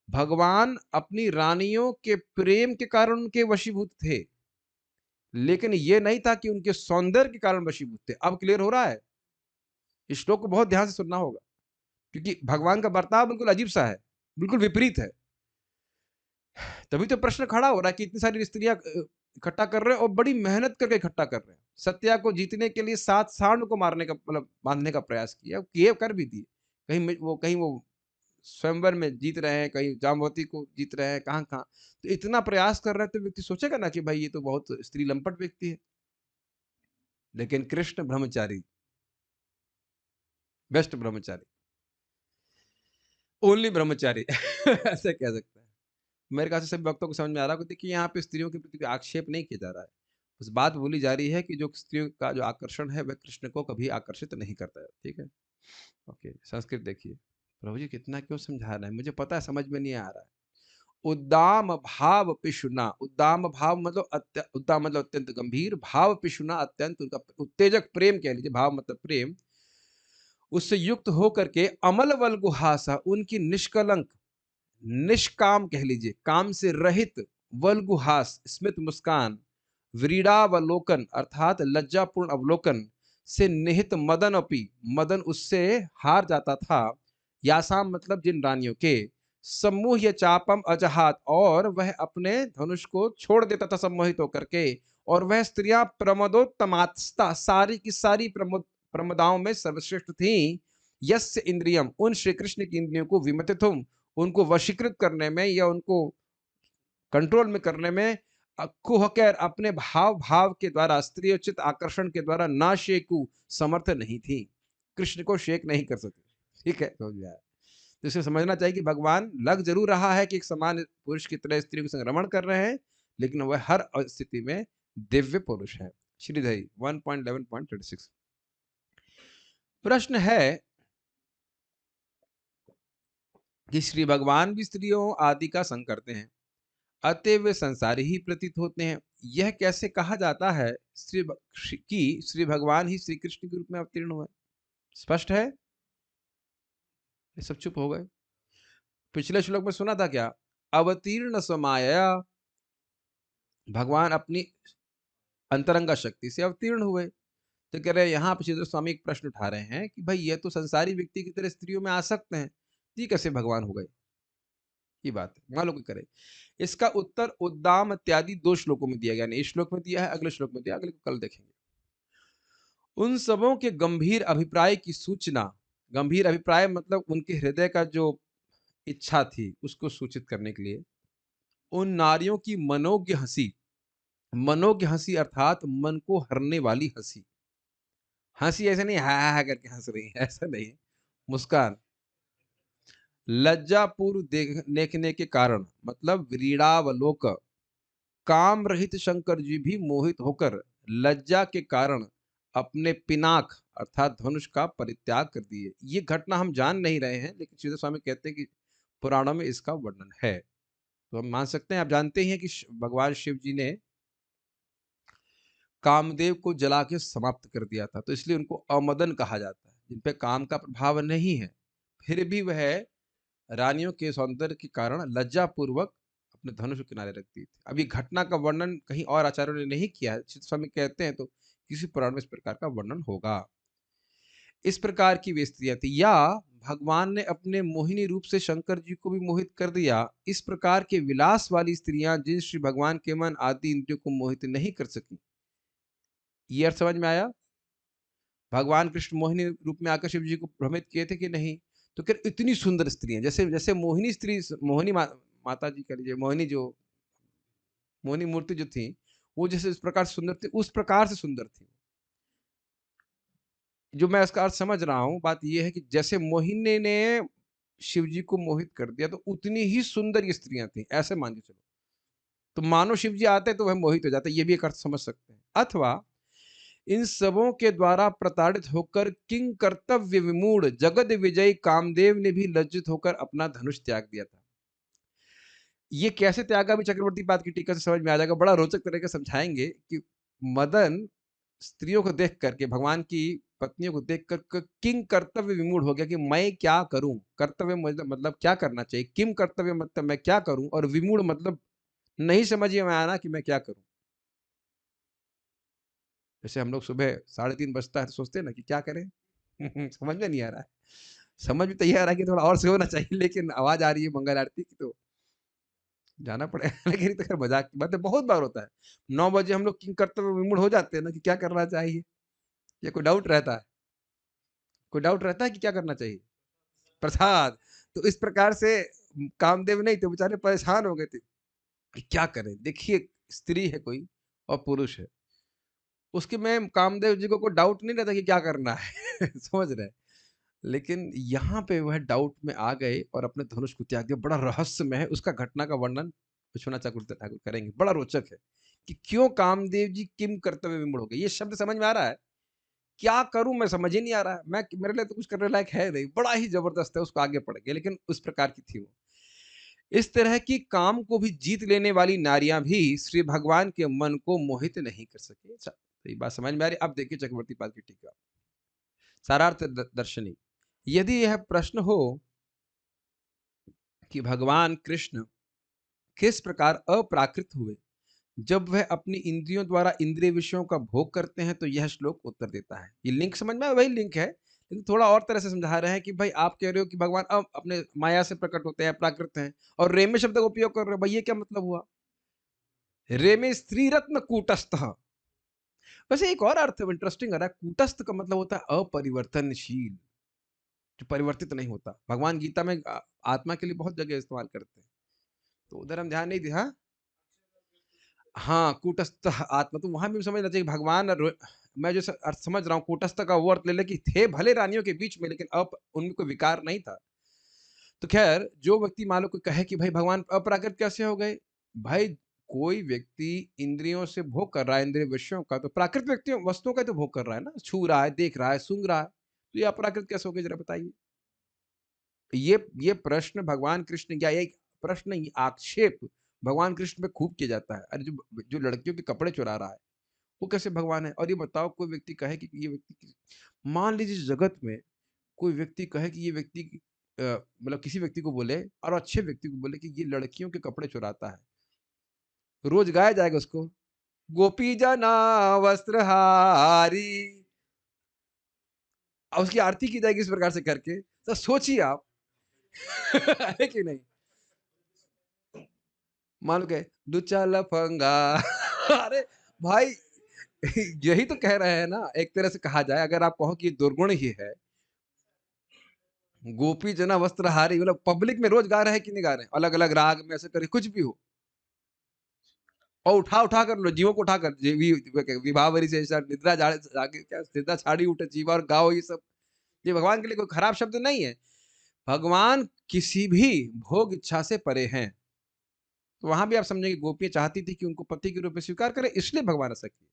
भगवान अपनी रानियों के प्रेम के कारण उनके वशीभूत थे, लेकिन ये नहीं था कि उनके सौंदर्य के कारण वशीभूत थे। अब क्लियर हो रहा है? इस श्लोक को बहुत ध्यान से सुनना होगा, क्योंकि भगवान का बर्ताव बिल्कुल अजीब सा है, बिल्कुल विपरीत है। तभी तो प्रश्न खड़ा हो रहा है कि इतनी सारी स्त्रियां इकट्ठा कर रहे हैं और बड़ी मेहनत करके इकट्ठा कर रहे हैं। सत्या को जीतने के लिए 7 सांड को मारने का मतलब बांधने का प्रयास किया, किए कर भी दिए। कहीं वो स्वयंवर में जीत रहे हैं, कहीं जाम्बवती को जीत रहे हैं, कहाँ-कहाँ। तो इतना प्रयास कर रहे हैं तो व्यक्ति सोचेगा ना कि भाई ये तो बहुत स्त्री लंपट व्यक्ति है। लेकिन कृष्ण ब्रह्मचारी, बेस्ट ब्रह्मचारी, ओनली ब्रह्मचारी ऐसे कह सकते हैं। मेरे ख्याल से सभी भक्तों को समझ में आ रहा होगा। देखिए, यहाँ पे स्त्रियों के प्रति कोई आक्षेप नहीं किया जा रहा है। बस बात बोली जा रही है कि जो स्त्रियों का जो आकर्षण है वह कृष्ण को कभी आकर्षित नहीं करता है। ठीक है? ओके, संस्कृत देखिए। प्रभु जी कितना क्यों समझा रहे हैं? मुझे पता है समझ में नहीं आ रहा है। उद्दाम भाव पिशुना, उद्दाम भाव मतलब उद्दाम मतलब अत्यंत गंभीर, भाव पिशुना अत्यंत उनका उत्तेजक प्रेम कह लीजिए, भाव मतलब प्रेम, उससे युक्त होकर के अमल वल गुहासा उनकी निष्कलंक, निष्काम कह लीजिए, काम से रहित, वल्गुहास स्मित मुस्कान, व्रीड़ावलोकन अर्थात लज्जापूर्ण अवलोकन से निहित मदन अपी, मदन उससे हार जाता था। यासाम मतलब जिन रानियों के, सम्मोह या चापम अजहात और वह अपने धनुष को छोड़ देता था सम्मोहित होकर के। और वह स्त्रियां प्रमदोत्तमास्ता सारी की सारी प्रमदाओं में सर्वश्रेष्ठ थी। यस्य इंद्रियम उन श्री कृष्ण की इंद्रियों को विमतिथुम उनको वशीकृत करने में या उनको कंट्रोल में करने में, कुहकर अपने भाव भाव के द्वारा स्त्रियोचित आकर्षण के द्वारा ना शेकु समर्थ नहीं थी, कृष्ण को शेक नहीं कर सके। ठीक है, समझ में आया? तो इसे समझना चाहिए कि भगवान लग जरूर रहा है कि एक समान पुरुष की तरह स्त्री के संग रमण कर रहे हैं, लेकिन वह हर स्थिति में दिव्य पुरुष है। श्रीधरी 1.11.36 प्रश्न है कि श्री भगवान भी स्त्रियों आदि का संग करते हैं, अतएव वे संसारी ही प्रतीत होते हैं। यह कैसे कहा जाता है कि श्री भगवान ही श्री कृष्ण के रूप में अवतीर्ण हुए? स्पष्ट है? ये सब चुप हो गए। पिछले श्लोक में सुना था क्या? अवतीर्ण समाया, भगवान अपनी अंतरंगा शक्ति से अवतीर्ण हुए। तो कह रहे हैं यहाँ पे श्रीधर स्वामी एक प्रश्न उठा रहे हैं कि भाई ये तो संसारी व्यक्ति की तरह स्त्रियों में आसक्त हैं, ये कैसे भगवान हो गए? ये बात है, मान लो कोई करे। इसका उत्तर उद्दाम इत्यादि 2 श्लोकों में दिया गया, यानी इस श्लोक में दिया है, अगले श्लोक में दिया, अगले को कल देखेंगे। उन सबों के गंभीर अभिप्राय की सूचना, गंभीर अभिप्राय मतलब उनके हृदय का जो इच्छा थी, उसको सूचित करने के लिए, उन नारियों की मनोज्ञ हँसी अर्थात मन को हरने वाली हँसी। हँसी ऐसे नहीं हा, हा, हा करके हँस रही है, ऐसा नहीं है, मुस्कान। लज्जापूर्व देखने के कारण मतलब व्रीड़ावलोक, काम रहित शंकर जी भी मोहित होकर लज्जा के कारण अपने पिनाक अर्थात धनुष का परित्याग कर दिए। ये घटना हम जान नहीं रहे हैं, लेकिन श्रीधर स्वामी कहते हैं कि पुराणों में इसका वर्णन है। तो हम मान सकते हैं, आप जानते ही हैं कि भगवान शिव जी ने कामदेव को जला के समाप्त कर दिया था, तो इसलिए उनको अमदन कहा जाता है, जिन पे काम का प्रभाव नहीं है। फिर भी वह रानियों के सौंदर्य के कारण लज्जापूर्वक अपने धनुष के किनारे रखती थी। अब ये घटना का वर्णन कहीं और आचार्यों ने नहीं किया है, चित्त स्वामी कहते हैं तो किसी पुराण में इस प्रकार का वर्णन होगा। इस प्रकार की वे स्त्रियां थी, या भगवान ने अपने मोहिनी रूप से शंकर जी को भी मोहित कर दिया। इस प्रकार के विलास वाली स्त्रियां जिन श्री भगवान के मन आदि इंद्रियों को मोहित नहीं कर सकी। ये अर्थ समझ में आया? भगवान कृष्ण मोहिनी रूप में आकर शिव जी को भ्रमित किए थे कि नहीं? तो फिर इतनी सुंदर स्त्रियां, जैसे जैसे मोहिनी स्त्री, माता जी कह लीजिए, मोहिनी मूर्ति जो थी, वो जैसे इस प्रकार से सुंदर थी, उस प्रकार से सुंदर थी। जो मैं इसका अर्थ समझ रहा हूँ, बात ये है कि जैसे मोहिनी ने शिव जी को मोहित कर दिया, तो उतनी ही सुंदर ये स्त्रियां थी, ऐसे मान के चलो। तो मानो शिव जी आते तो वह मोहित हो जाते, ये भी एक अर्थ समझ सकते हैं। अथवा इन सबों के द्वारा प्रताड़ित होकर किंग कर्तव्य विमूढ़ जगद विजयी कामदेव ने भी लज्जित होकर अपना धनुष त्याग दिया था। ये कैसे त्यागा भी चक्रवर्ती पाद की टीका से समझ में आ जाएगा, बड़ा रोचक तरीके से समझाएंगे कि मदन स्त्रियों को देख करके, भगवान की पत्नियों को देख कर किंग कर्तव्य विमूढ़ हो गया कि मैं क्या करूं। कर्तव्य मतलब क्या करना चाहिए, किम कर्तव्य मतलब मैं क्या करूं, और विमूढ़ मतलब नहीं समझ में आना कि मैं क्या करूं। जैसे हम लोग सुबह 3:30 बजता है तो सोचते हैं ना कि क्या करें। समझ में नहीं आ रहा है, समझ में तो ये आ रहा है कि थोड़ा और से होना चाहिए, लेकिन आवाज आ रही है मंगल आरती की तो जाना पड़ेगा। लेकिन तो खैर मजाक की बात है, बहुत बार होता है 9 बजे हम लोग किंग कर्तव्य विमूढ़ हो जाते हैं ना कि क्या करना चाहिए। ये कोई डाउट रहता है, कोई डाउट रहता है कि क्या करना चाहिए? प्रसाद। तो इस प्रकार से कामदेव नहीं तो बेचारे परेशान हो गए थे कि क्या करें। देखिए, स्त्री है कोई और पुरुष है, उसके में कामदेव जी को कोई डाउट नहीं रहता कि क्या करना है। समझ रहे हैं? लेकिन यहाँ पे वह डाउट में आ गए और अपने धनुष को त्याग दिया। बड़ा रहस्यमय है, उसका घटना का वर्णन विश्वनाथ चक्रवर्ती ठाकुर करेंगे, बड़ा रोचक है कि क्यों कामदेव जी किम कर्तव्य विमूढ़ हो गए। ये शब्द समझ में आ रहा है? क्या करूं मैं समझ ही नहीं आ रहा है, मैं मेरे लिए तो कुछ करने लायक है नहीं, बड़ा ही जबरदस्त है, उसको आगे पढ़ेंगे, लेकिन उस प्रकार की थी वो। इस तरह की काम को भी जीत लेने वाली नारियां भी श्री भगवान के मन को मोहित नहीं कर सके। अच्छा, तो ये बात समझ में आ रही। अब देखिए चक्रवर्ती पाद की टीका, सारार्थ दर्शनी। यदि यह प्रश्न हो कि भगवान कृष्ण किस प्रकार अप्राकृत हुए जब वह अपनी इंद्रियों द्वारा इंद्रिय विषयों का भोग करते हैं, तो यह श्लोक उत्तर देता है। ये लिंक समझ में आया? वही लिंक है, लेकिन थोड़ा और तरह से समझा रहे हैं कि भाई आप कह रहे हो कि भगवान अब अपने माया से प्रकट होते हैं, प्राकृत हैं, और रेमे शब्द का उपयोग कर रहे हो, भाई ये क्या मतलब हुआ? रेमे स्त्री रत्न कूटस्थ। वैसे एक और अर्थ इंटरेस्टिंग आ रहा है, कूटस्थ का मतलब होता है अपरिवर्तनशील, जो परिवर्तित नहीं होता। भगवान गीता में आत्मा के लिए बहुत जगह इस्तेमाल करते हैं, तो उधर हम ध्यान नहीं दिया। हाँ, हाँ, कूटस्थ आत्मा, तो वहाँ भी समझना चाहिए भगवान मैं जो अर्थ समझ रहा हूँ, कूटस्थ का वो अर्थ ले ले कि थे भले रानियों के बीच में, लेकिन अब उनमें कोई विकार नहीं था। तो खैर, जो व्यक्ति मान लो कोई कहे कि भाई भगवान अपराकृत कैसे हो गए? भाई कोई व्यक्ति इंद्रियों से भोग कर रहा है, इंद्रिय विषयों का, तो प्राकृत व्यक्तियों वस्तुओं का तो भोग कर रहा है ना, छू रहा है, देख रहा है, सूंघ रहा है, तो ये अपराकृत कैसे हो गए जरा बताइए? ये प्रश्न भगवान कृष्ण, या एक प्रश्न नहीं, आक्षेप भगवान कृष्ण पे खूब किया जाता है। अरे जो जो लड़कियों के कपड़े चुरा रहा है, वो कैसे भगवान है? और ये बताओ, कोई व्यक्ति कहे कि ये व्यक्ति मान लीजिए जगत में कोई व्यक्ति कहे कि ये व्यक्ति मतलब किसी व्यक्ति को बोले और अच्छे व्यक्ति को बोले कि ये लड़कियों के कपड़े चुराता है, रोज गाया जाएगा उसको, गोपी जना वस्त्रहारी, और उसकी आरती की जाएगी इस प्रकार से करके। तो सोचिए आप है कि नहीं? मान लो के लुच्चा लफंगा अरे भाई यही तो कह रहे हैं ना, एक तरह से कहा जाए, अगर आप कहो कि दुर्गुण ही है, गोपी जना वस्त्रहारी, मतलब पब्लिक में रोज गा रहे हैं कि नहीं गा रहे हैं, अलग अलग राग में ऐसे करे कुछ भी हो, और उठा उठा कर लो जीवों को उठाकर, विभावरी से ऐसा निद्रा जागे, क्या निद्रा छाड़ी उठे जीवा और गाओ, ये सब ये भगवान के लिए कोई खराब शब्द नहीं है। भगवान किसी भी भोग इच्छा से परे हैं। तो वहां भी आप समझेंगे गोपियां चाहती थी कि उनको पति के रूप में स्वीकार करें, इसलिए भगवान ऐसा किए।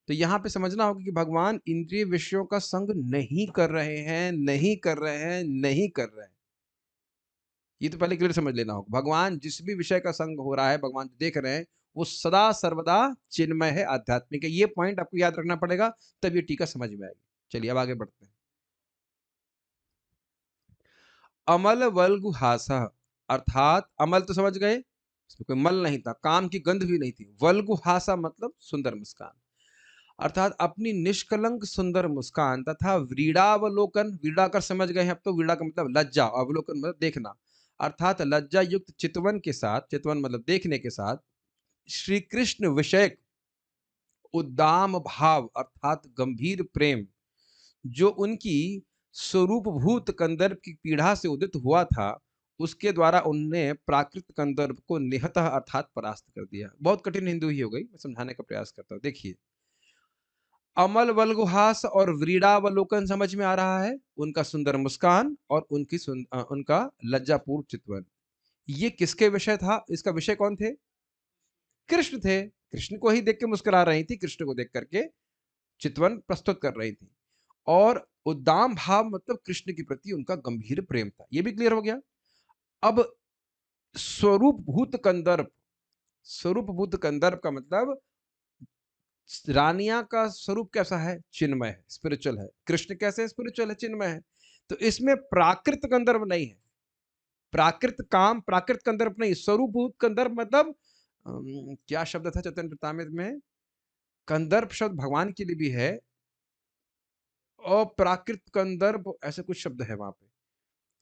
तो यहाँ पे समझना होगा कि भगवान इंद्रिय विषयों का संग नहीं कर रहे हैं, नहीं कर रहे हैं, नहीं कर रहे हैं। ये तो पहले क्लियर समझ लेना होगा। भगवान जिस भी विषय का संग हो रहा है, भगवान देख रहे हैं, वो सदा सर्वदा चिन्मय है, आध्यात्मिक है। ये पॉइंट आपको याद रखना पड़ेगा, तब ये टीका समझ में आएगी। चलिए अब आगे बढ़ते हैं। अमल वल्गुहासा, अर्थात अमल तो समझ गए, इसमें कोई मल नहीं था, काम की गंध भी नहीं थी। वल्गुहासा मतलब सुंदर मुस्कान, अर्थात अपनी निष्कलंक सुंदर मुस्कान तथा व्रीड़ावलोकन, व्रीड़ाकर समझ गए हैं अब तो, व्रीड़ा का मतलब लज्जा, अवलोकन मतलब देखना, अर्थात लज्जा युक्त चितवन के साथ, चितवन मतलब देखने के साथ, श्री कृष्ण विषयक उद्दाम भाव अर्थात गंभीर प्रेम, जो उनकी स्वरूपभूत कंदर्प की पीढ़ा से उदित हुआ था, उसके द्वारा उनने प्राकृत कंदर्प को निहतः अर्थात परास्त कर दिया। बहुत कठिन हिंदू ही हो गई, मैं समझाने का प्रयास करता हूँ। देखिए, अमल वल्गुहास और व्रीड़ावलोकन समझ में आ रहा है, उनका सुंदर मुस्कान और उनका लज्जापूर्ण चितवन। ये किसके विषय था? इसका विषय कौन थे? कृष्ण थे। कृष्ण को ही देख के मुस्कुरा रही थी, कृष्ण को देख करके चितवन प्रस्तुत कर रही थी। और उद्दाम भाव मतलब कृष्ण के प्रति उनका गंभीर प्रेम था। ये भी क्लियर हो गया। अब स्वरूप भूत कंदर्प, स्वरूप भूत कंदर्प का मतलब रानिया का स्वरूप कैसा है? चिन्मय है, स्पिरिचुअल है। कृष्ण कैसे स्पिरिचुअल है, चिन्मय है। तो इसमें प्राकृत कंदर्प नहीं है, प्राकृत काम, प्राकृत कंदर्प नहीं, स्वरूपभूत कंदर्प मतलब क्या शब्द था चैतन्य चरितामृत में? कंदर्प शब्द भगवान के लिए भी है, अप्राकृत कंदर्प ऐसे कुछ शब्द है वहां पे,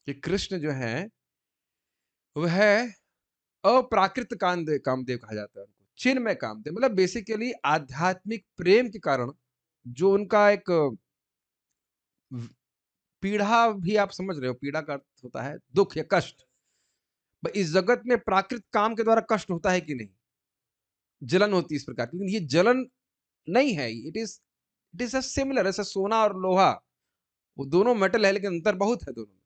कि कृष्ण जो है वह अप्राकृत कामदेव, कामदेव कहा जाता है उनको, चिन्मय कामदेव, मतलब बेसिकली आध्यात्मिक प्रेम के कारण जो उनका एक पीड़ा, भी आप समझ रहे हो, पीड़ा का अर्थ होता है दुख या कष्ट। इस जगत में प्राकृत काम के द्वारा कष्ट होता है कि नहीं? जलन होती है इस प्रकार की, लेकिन ये जलन नहीं है, इट इज अ सिमिलर, ऐसा सोना और लोहा, वो दोनों मेटल है लेकिन अंतर बहुत है दोनों में।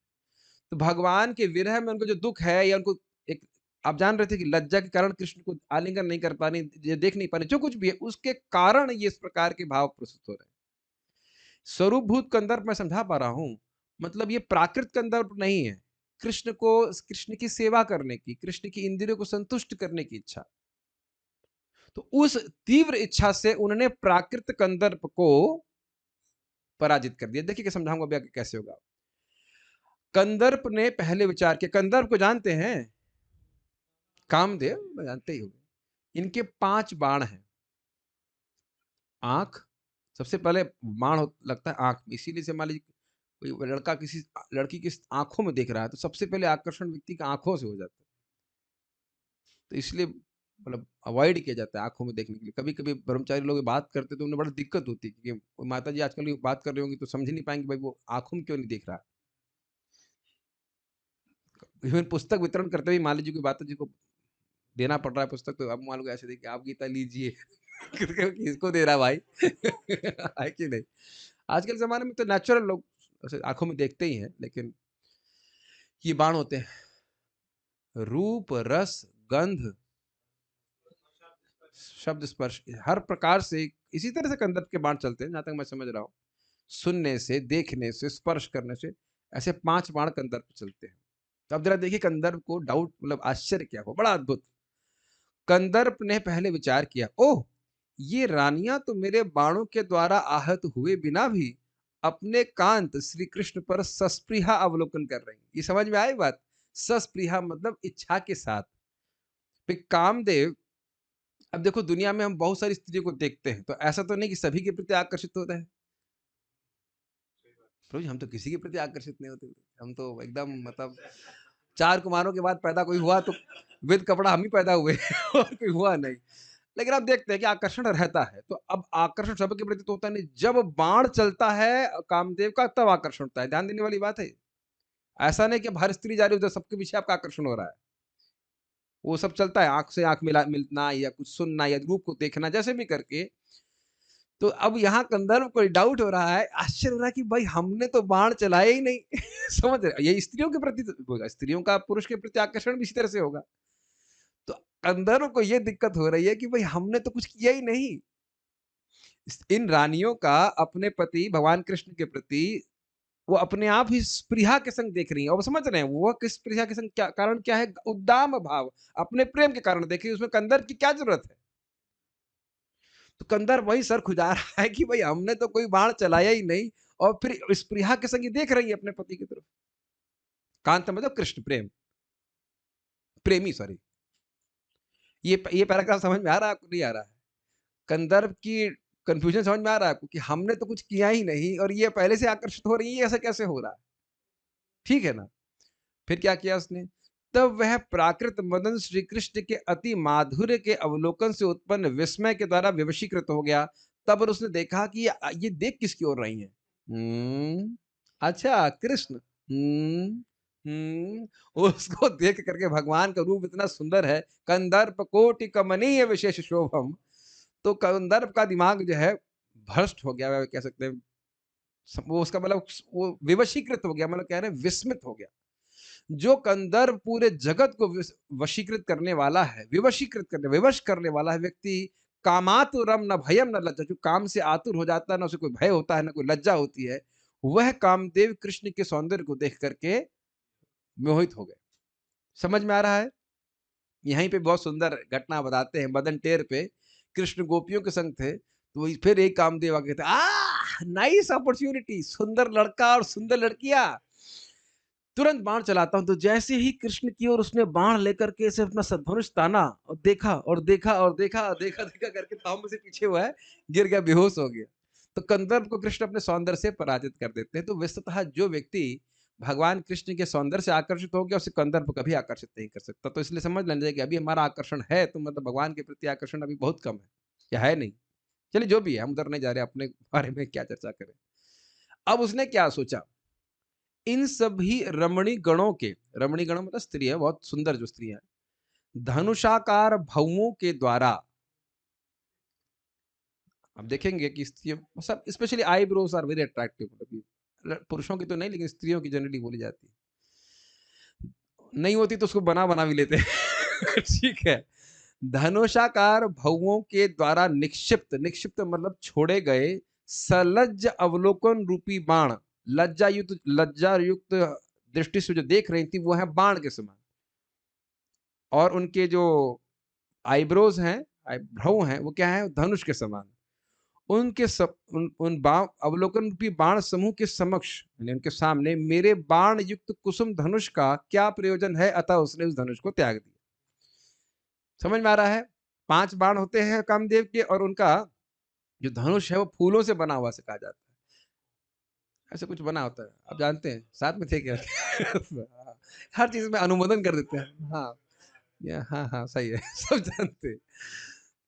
तो भगवान के विरह में उनको जो दुख है, या उनको एक, आप जान रहे थे कि लज्जा के कारण कृष्ण को आलिंगन नहीं कर पा रही, ये देख नहीं पा रही, जो कुछ भी है उसके कारण ये इस प्रकार के भाव प्रस्तुत हो रहे हैं। स्वरूपभूत कंदर्प मैं समझा पा रहा हूं, मतलब ये प्राकृत कंदर्प नहीं है। कृष्ण को, कृष्ण की सेवा करने की, कृष्ण की इंद्रियों को संतुष्ट करने की इच्छा, तो उस तीव्र इच्छा से उन्होंने प्राकृत कंदर्प को पराजित कर दिया। देखिए, समझाऊंगा अभी आगे कैसे होगा। कंदर्प ने पहले विचार किया, कंदर्प को जानते हैं, कामदेव जानते ही होंगे। इनके 5 बाण हैं। आंख, सबसे पहले बाण लगता है आंख में, इसीलिए से मान लीजिए कोई लड़का किसी लड़की की आंखों में देख रहा है, तो सबसे पहले आकर्षण व्यक्ति की आंखों से हो जाता है। तो इसलिए मतलब अवॉइड किया जाता है आंखों में देखने के लिए। कभी कभी ब्रह्मचारी लोग बात करते तो उन्हें बड़ा दिक्कत होती है, क्योंकि माता जी आजकल की बात कर रही होंगी तो समझ नहीं पाएंगे भाई वो आंखों में क्यों नहीं देख रहा है। इवन पुस्तक वितरण करते हुए मान लीजिए कोई माता जी को देना पड़ रहा है पुस्तक, तो अब मान लो ऐसे देखिए, आप गीता लीजिए किसको दे रहा है भाई है कि नहीं? आजकल जमाने में तो नेचुरल लोग ऐसे आंखों में देखते ही हैं, लेकिन ये बाण होते हैं, रूप रस गंध शब्द स्पर्श, हर प्रकार से इसी तरह से कंदर्प के बाण चलते हैं जहां तक मैं समझ रहा हूं। सुनने से, देखने से, स्पर्श करने से, ऐसे 5 बाण कंदर्प चलते हैं। तो अब जरा देखिए कंदर्प को डाउट, मतलब आश्चर्य क्या हो, बड़ा अद्भुत। कंदर्प ने पहले विचार किया, ओह, ये रानियां तो मेरे बाणों के द्वारा आहत हुए बिना भी अपने कांत श्री कृष्ण पर सस्पृहा अवलोकन कर रही। ये समझ में आई बात? सस्पृहा मतलब इच्छा के साथ। कामदेव अब देखो दुनिया में हम बहुत सारी स्त्रियों को देखते हैं, तो ऐसा तो नहीं कि सभी के प्रति आकर्षित होते हैं। प्रभु जी, हम तो किसी के प्रति आकर्षित नहीं होते। हम तो एकदम मतलब 4 कुमारों के बाद पैदा कोई हुआ तो विद कपड़ा हम ही पैदा हुए और कोई हुआ नहीं। लेकिन आप देखते हैं कि आकर्षण रहता है, तो अब आकर्षण सबके प्रति तो होता नहीं। जब बाण चलता है कामदेव का तब आकर्षण होता है, ध्यान देने वाली बात है। ऐसा नहीं कि अब हर स्त्री जा रही है उधर सबके पीछे आपका आकर्षण हो रहा है। वो सब चलता है, आँख से आँख मिलना या कुछ सुनना या रूप को देखना जैसे भी करके। तो अब यहाँ कंदर्प को डाउट हो रहा है, आश्चर्य हो रहा है कि भाई हमने तो बाण चलाया ही नहीं। समझ रहे? ये स्त्रियों के प्रति तो होगा, स्त्रियों का पुरुष के प्रति आकर्षण भी इसी तरह से होगा। तो कंदर्प को ये दिक्कत हो रही है कि भाई हमने तो कुछ किया ही नहीं। इन रानियों का अपने पति भगवान कृष्ण के प्रति वो अपने आप ही स्पृहा के संग देख रही हैं और वो समझ रहे हैं वो किस स्पृहा के संग क्या कारण क्या है, उद्दाम भाव अपने प्रेम के कारण देख रही है, उसमें कंदर्प की क्या जरूरत है। तो कंदर्प वही सर खुजा रहा है कि भाई हमने तो कोई बाण चलाया ही नहीं और फिर स्पृहा के संग ही देख रही है अपने पति की तरफ। कांत मतलब कृष्ण प्रेम, प्रेमी सॉरी। ये पैराग्राफ समझ में आ रहा है आपको, नहीं आ रहा है? कंदर्प की कंफ्यूजन समझ में आ रहा है आपको कि हमने तो कुछ किया ही नहीं और ये पहले से आकर्षित हो रही है, ऐसा कैसे हो रहा है? ठीक है ना? फिर क्या किया उसने? तब वह प्राकृत मदन श्री कृष्ण के अति माधुर्य के अवलोकन से उत्पन्न विस्मय के द्वारा विवशीकृत हो गया। तब और उसने देखा कि ये देख किसकी ओर रही हैं। अच्छा कृष्ण। उसको देख करके भगवान का रूप इतना सुंदर है, कंदर्प कोटि कमनीय विशेष शोभम। तो कंदर्प का दिमाग जो है भ्रष्ट हो गया, कह सकते हैं। वो उसका मतलब वो विवशीकृत हो गया, मतलब कह रहे हैं विस्मित हो गया। जो कंदर्प पूरे जगत को वशीकृत करने वाला है, विवशीकृत करने विवश करने वाला है व्यक्ति, कामातुरम न भयम न लज्जा, जो काम से आतुर हो जाता है ना उसे कोई भय होता है ना कोई लज्जा होती है, वह कामदेव कृष्ण के सौंदर्य को देख करके मोहित हो गए। समझ में आ रहा है? यहीं पे बहुत सुंदर घटना बताते हैं। मदन टेर पे कृष्ण गोपियों के संग थे, तो फिर एक कामदेव आगे थे, नाइस अपॉर्चुनिटी, सुंदर लड़का और सुंदर लड़कियां, तुरंत बाण चलाता हूँ। तो जैसे ही कृष्ण की ओर उसने बाण लेकर के ऐसे अपना धनुष ताना और देखा और देखा और देखा और देखा देखा करके तांबू से पीछे हुआ है, गिर गया, बेहोश हो गया। तो कंदर्प को कृष्ण अपने सौंदर्य से पराजित कर देते हैं। तो वस्तुतः जो व्यक्ति भगवान कृष्ण के सौंदर्य से आकर्षित हो गया, उसे कंदर्प कभी आकर्षित नहीं कर सकता। तो इसलिए समझ लेना चाहिए कि अभी हमारा आकर्षण है तो मतलब भगवान के प्रति आकर्षण अभी बहुत कम है या है नहीं। चलिए जो भी है, हम उधर नहीं जा रहे, अपने बारे में क्या चर्चा करें। अब उसने क्या सोचा, इन सभी रमणी गणों के, रमणी गणों मतलब स्त्री है, बहुत सुंदर जो स्त्री है, धनुषाकार भवों के द्वारा, आप देखेंगे कि स्त्रियों सब specially eyebrows are very attractive, मतलब पुरुषों की तो नहीं लेकिन स्त्रियों की जनरली बोली जाती है, नहीं होती तो उसको बना बना भी लेते हैं। ठीक है। धनुषाकार भवों के द्वारा निक्षिप्त, निक्षिप्त मतलब छोड़े गए सलज्ज अवलोकन रूपी बाण, लज्जा युक्त दृष्टि से जो देख रही थी वो है बाण के समान। और उनके जो आईब्रोज हैं, भ्रव हैं, वो क्या है, धनुष के समान। उनके सब उन बाण अवलोकन रूपी बाण समूह के समक्ष, यानी उनके सामने मेरे बाण युक्त कुसुम धनुष का क्या प्रयोजन है, अतः उसने उस धनुष को त्याग दिया। समझ में आ रहा है? 5 बाण होते हैं कामदेव के और उनका जो धनुष है वो फूलों से बना हुआ से कहा जाता है। ऐसे कुछ बना होता है, आप जानते हैं, साथ में थे क्या? हर चीज में अनुमोदन कर देते हैं। हाँ, ये हाँ हाँ सही है। सब जानते हैं।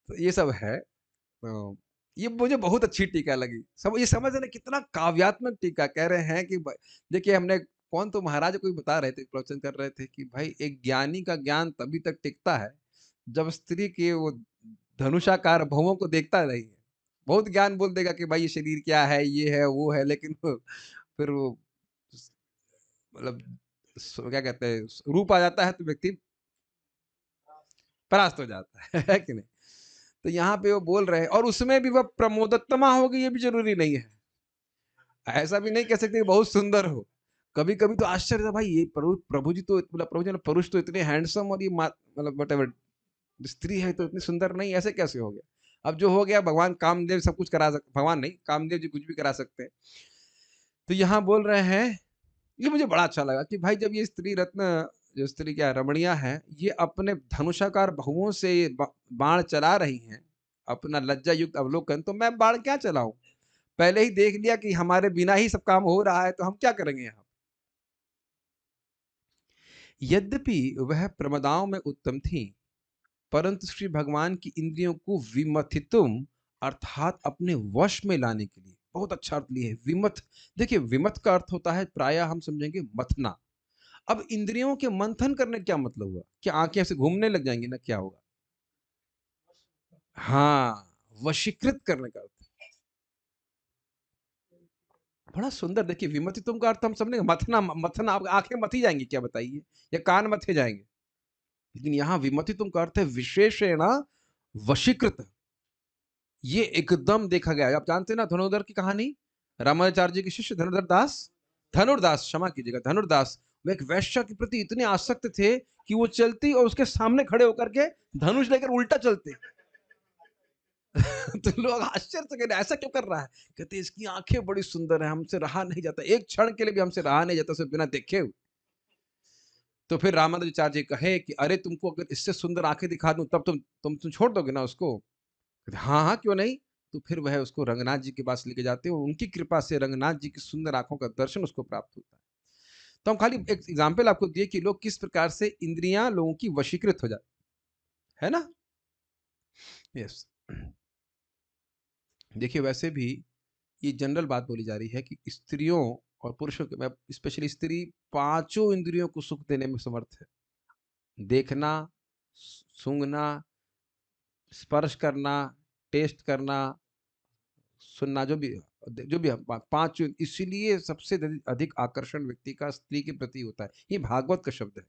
तो ये सब है। तो ये मुझे बहुत अच्छी टीका लगी। सब ये समझ रहे कितना काव्यात्मक टीका कह रहे हैं कि देखिए हमने कौन तो महाराज कोई बता रहे थे, प्रवचन कर रहे थे कि भाई एक ज्ञानी का ज्ञान तभी तक टिकता है जब स्त्री के वो धनुषाकार भवों को देखता नहीं है। बहुत ज्ञान बोल देगा कि भाई ये शरीर क्या है, ये है वो है, लेकिन फिर वो मतलब क्या कहते हैं, रूप आ जाता है तो व्यक्ति परास्त हो जाता है कि नहीं? तो यहाँ पे वो बोल रहे हैं और उसमें भी वह प्रमोदत्तमा होगी ये भी जरूरी नहीं है। ऐसा भी नहीं कह सकते कि बहुत सुंदर हो। कभी कभी तो आश्चर्य था, भाई ये प्रभु प्रभु जी तो मतलब प्रभु जी ने पुरुष तो इतने हैंडसम और ये मतलब वट स्त्री है तो इतनी सुंदर नहीं, ऐसे कैसे हो गया? अब जो हो गया, भगवान कामदेव सब कुछ करा सकते, भगवान नहीं कामदेव जी कुछ भी करा सकते हैं। तो यहाँ बोल रहे हैं, ये मुझे बड़ा अच्छा लगा कि भाई जब ये स्त्री रत्न जो स्त्री क्या रमणिया है, ये अपने धनुषाकार बहुओं से बाण चला रही हैं, अपना लज्जा युक्त अवलोकन, तो मैं बाण क्या चलाऊं? पहले ही देख लिया कि हमारे बिना ही सब काम हो रहा है, तो हम क्या करेंगे यहाँ? यद्यपि वह प्रमदाओं में उत्तम थी, परंतु श्री भगवान की इंद्रियों को विमथितुम अर्थात अपने वश में लाने के लिए, बहुत अच्छा अर्थ लिए विमथ। देखिए, विमथ का अर्थ होता है, प्राय हम समझेंगे मथना। अब इंद्रियों के मंथन करने क्या मतलब हुआ? क्या आंखें ऐसे घूमने लग जाएंगी ना, क्या होगा? हाँ, वशीकृत करने का अर्थ। बड़ा सुंदर। देखिए, विमथितुम का अर्थ हम समझेंगे मथना, मथना। आप आंखें मथी जाएंगी क्या बताइए, या कान मथे जाएंगे? लेकिन यहाँ विमथितुम का अर्थ है विशेषण वशीकृत। ये एकदम देखा गया है। आप जानते हैं ना धनुर्धर की कहानी, रामाचार्य जी के शिष्य धनुर्धर दास, धनुर्दास, क्षमा कीजिएगा, धनुर्दास। वो एक वैश्य के प्रति इतने आसक्त थे कि वो चलती और उसके सामने खड़े होकर के धनुष लेकर उल्टा चलते। तो लोग आश्चर्य से कह रहे ऐसा क्यों कर रहा है? कहते इसकी आंखें बड़ी सुंदर है, हमसे रहा नहीं जाता, एक क्षण के लिए भी हमसे रहा नहीं जाता उसे बिना देखे हुए। तो फिर रामानुजाचार्य जी कहे कि अरे तुमको अगर इससे सुंदर आंखें दिखा दूं तब तुम छोड़ दोगे ना उसको? कहते, हाँ हाँ क्यों नहीं। तो फिर वह उसको रंगनाथ जी के पास लेके जाते हैं, उनकी कृपा से रंगनाथ जी की सुंदर आंखों का दर्शन उसको प्राप्त होता है। तो हम खाली एक एग्जाम्पल आपको दिए कि लोग किस प्रकार से इंद्रियां लोगों की वशीकृत हो जाती है ना। यस। देखिए, वैसे भी ये जनरल बात बोली जा रही है कि स्त्रियों और पुरुषों के, स्पेशली स्त्री, पांचों इंद्रियों को सुख देने में समर्थ है। देखना, सूंघना, स्पर्श करना, टेस्ट करना, सुनना, जो भी पांच, इसीलिए सबसे अधिक आकर्षण व्यक्ति का स्त्री के प्रति होता है। ये भागवत का शब्द है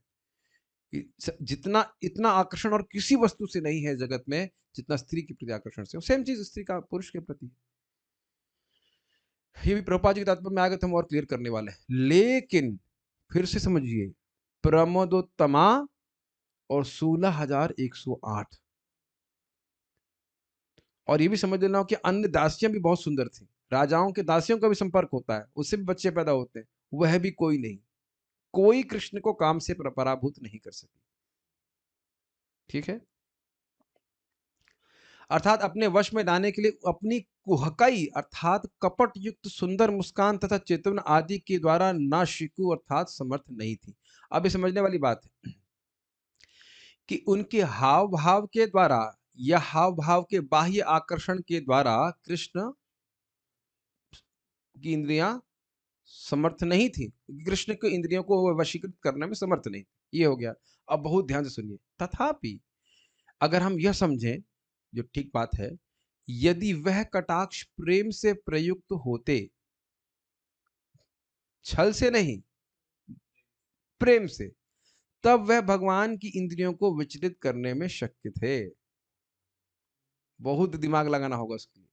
कि जितना इतना आकर्षण और किसी वस्तु से नहीं है जगत में जितना स्त्री के प्रति आकर्षण से। सेम चीज स्त्री का पुरुष के प्रति। ये भी प्रभुपाद जी के तात्पर्य में आगे हम और क्लियर करने वाले हैं। लेकिन फिर से समझिए, प्रमोदोत्तमा और 16,108, और ये भी समझ लेना हो कि अन्य दासियां भी बहुत सुंदर थी। राजाओं के दासियों का भी संपर्क होता है, उससे भी बच्चे पैदा होते हैं, वह भी कोई नहीं, कोई कृष्ण को काम से पराभूत नहीं कर सकी। ठीक है, अर्थात अपने वश में लाने के लिए अपनी कुहकाई अर्थात कपट युक्त सुंदर मुस्कान तथा चेतन आदि के द्वारा ना शिकु अर्थात समर्थ नहीं थी। अब ये समझने वाली बात है कि उनके हाव भाव के द्वारा या हाव भाव के बाह्य आकर्षण के द्वारा कृष्ण की इंद्रियां समर्थ नहीं थी। कृष्ण के इंद्रियों को वशीकृत करने में समर्थ नहीं थी। ये हो गया। अब बहुत ध्यान से सुनिए। तथापि अगर हम यह समझें, जो ठीक बात है, यदि वह कटाक्ष प्रेम से प्रयुक्त होते, छल से नहीं, प्रेम से, तब वह भगवान की इंद्रियों को विचलित करने में शक्य थे। बहुत दिमाग लगाना होगा उसके लिए।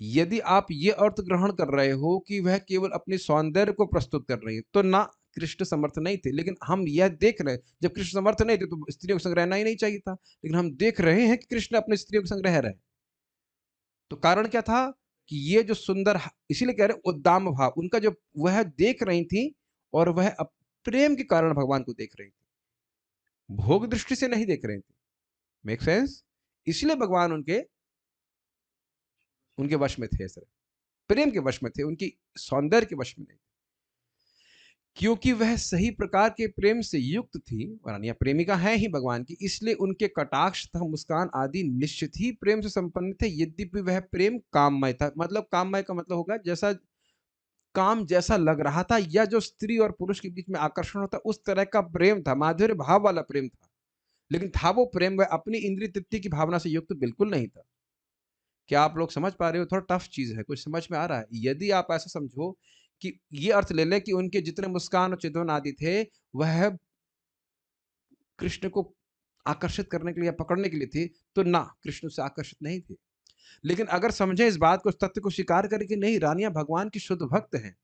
यदि आप ये अर्थ ग्रहण कर रहे हो कि वह केवल अपने सौंदर्य को प्रस्तुत कर रही है, तो ना, कृष्ण समर्थ नहीं थे। लेकिन हम यह देख रहे हैं, जब कृष्ण समर्थ नहीं थे तो स्त्रियों के संग रहना ही नहीं चाहिए था। लेकिन हम देख रहे हैं कि कृष्ण अपने स्त्रियों के संग रह रहे हैं। तो कारण क्या था कि ये जो सुंदर, इसीलिए कह रहे उद्दाम भाव उनका, जो वह देख रही थी, और वह प्रेम के कारण भगवान को देख रही थी, भोग दृष्टि से नहीं देख रही थी। Make sense? इसलिए भगवान उनके उनके वश में थे, सर, प्रेम के वश में थे, उनकी सौंदर्य के वश में नहीं, क्योंकि वह सही प्रकार के प्रेम से युक्त थी, वरना प्रेमिका है ही भगवान की। इसलिए उनके कटाक्ष तथा मुस्कान आदि निश्चित ही प्रेम से संपन्न थे। यद्यपि वह प्रेम काममय था। मतलब काममय का मतलब होगा जैसा काम जैसा लग रहा था, या जो स्त्री और पुरुष के बीच में आकर्षण होता, उस तरह का प्रेम था, माधुर्य भाव वाला प्रेम था। लेकिन था वो प्रेम, वह अपनी इंद्रिय तृप्ति की भावना से युक्त बिल्कुल नहीं था। क्या आप लोग समझ पा रहे हो? थोड़ा टफ चीज है, कुछ समझ में आ रहा है? यदि आप ऐसा समझो कि ये अर्थ ले लें कि उनके जितने मुस्कान और चितवन आदि थे, वह कृष्ण को आकर्षित करने के लिए या पकड़ने के लिए थे, तो ना, कृष्ण से आकर्षित नहीं थे। लेकिन अगर समझे इस बात को, इस तथ्य को स्वीकार करें कि नहीं, रानियां भगवान की शुद्ध भक्त हैं,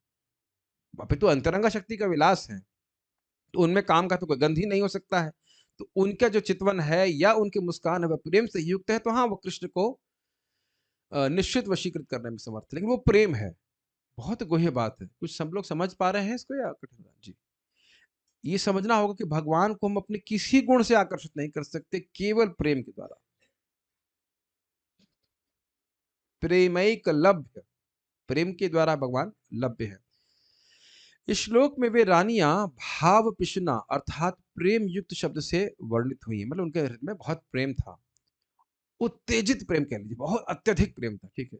अभी तो अंतरंगा शक्ति का विलास है, तो उनमें काम का तो कोई गंध ही नहीं हो सकता है। तो उनका जो चितवन है या उनके मुस्कान है वह प्रेम से युक्त है, तो हाँ, वो कृष्ण को निश्चित वशीकृत करने में समर्थ है। लेकिन वो प्रेम है। बहुत गुह्य बात है। कुछ सब लोग समझ पा रहे हैं इसको या कठिन? जी। ये समझना होगा कि भगवान को हम अपने किसी गुण से आकर्षित नहीं कर सकते, केवल प्रेम के द्वारा। प्रेमैक लभ्य, प्रेम के द्वारा भगवान लभ्य है। इस श्लोक में वे रानियां भाव पिशुना अर्थात प्रेम युक्त शब्द से वर्णित हुई हैं। मतलब उनके हृदय में बहुत प्रेम था, उत्तेजित प्रेम कह लीजिए, बहुत अत्यधिक प्रेम था, ठीक है।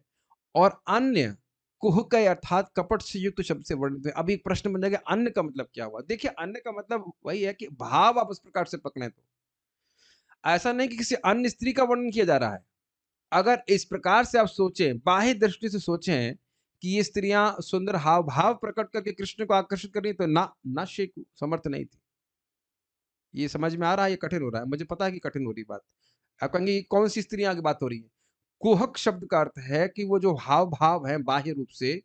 और अन्य कुहकय अर्थात कपट से युक्त शब्द से वर्णित है। अब एक प्रश्न बन जाएगा, अन्य का मतलब क्या हुआ? देखिए, अन्य का मतलब वही है कि भाव आप उस प्रकार से पकड़ें तो ऐसा नहीं कि किसी अन्य स्त्री का वर्णन किया जा रहा है। अगर इस प्रकार से आप सोचें, बाह्य दृष्टि से सोचें कि ये स्त्रियां सुंदर हाव भाव प्रकट करके कृष्ण को आकर्षित कर रही, तो ना शेकू समर्थ नहीं थी। ये समझ में आ रहा है, ये कठिन हो रहा है, मुझे पता है कि कठिन हो रही बात। आप कहेंगे ये कौन सी स्त्रियां की बात हो रही है? कुहक शब्द का अर्थ है कि वो जो हाव भाव है बाह्य रूप से,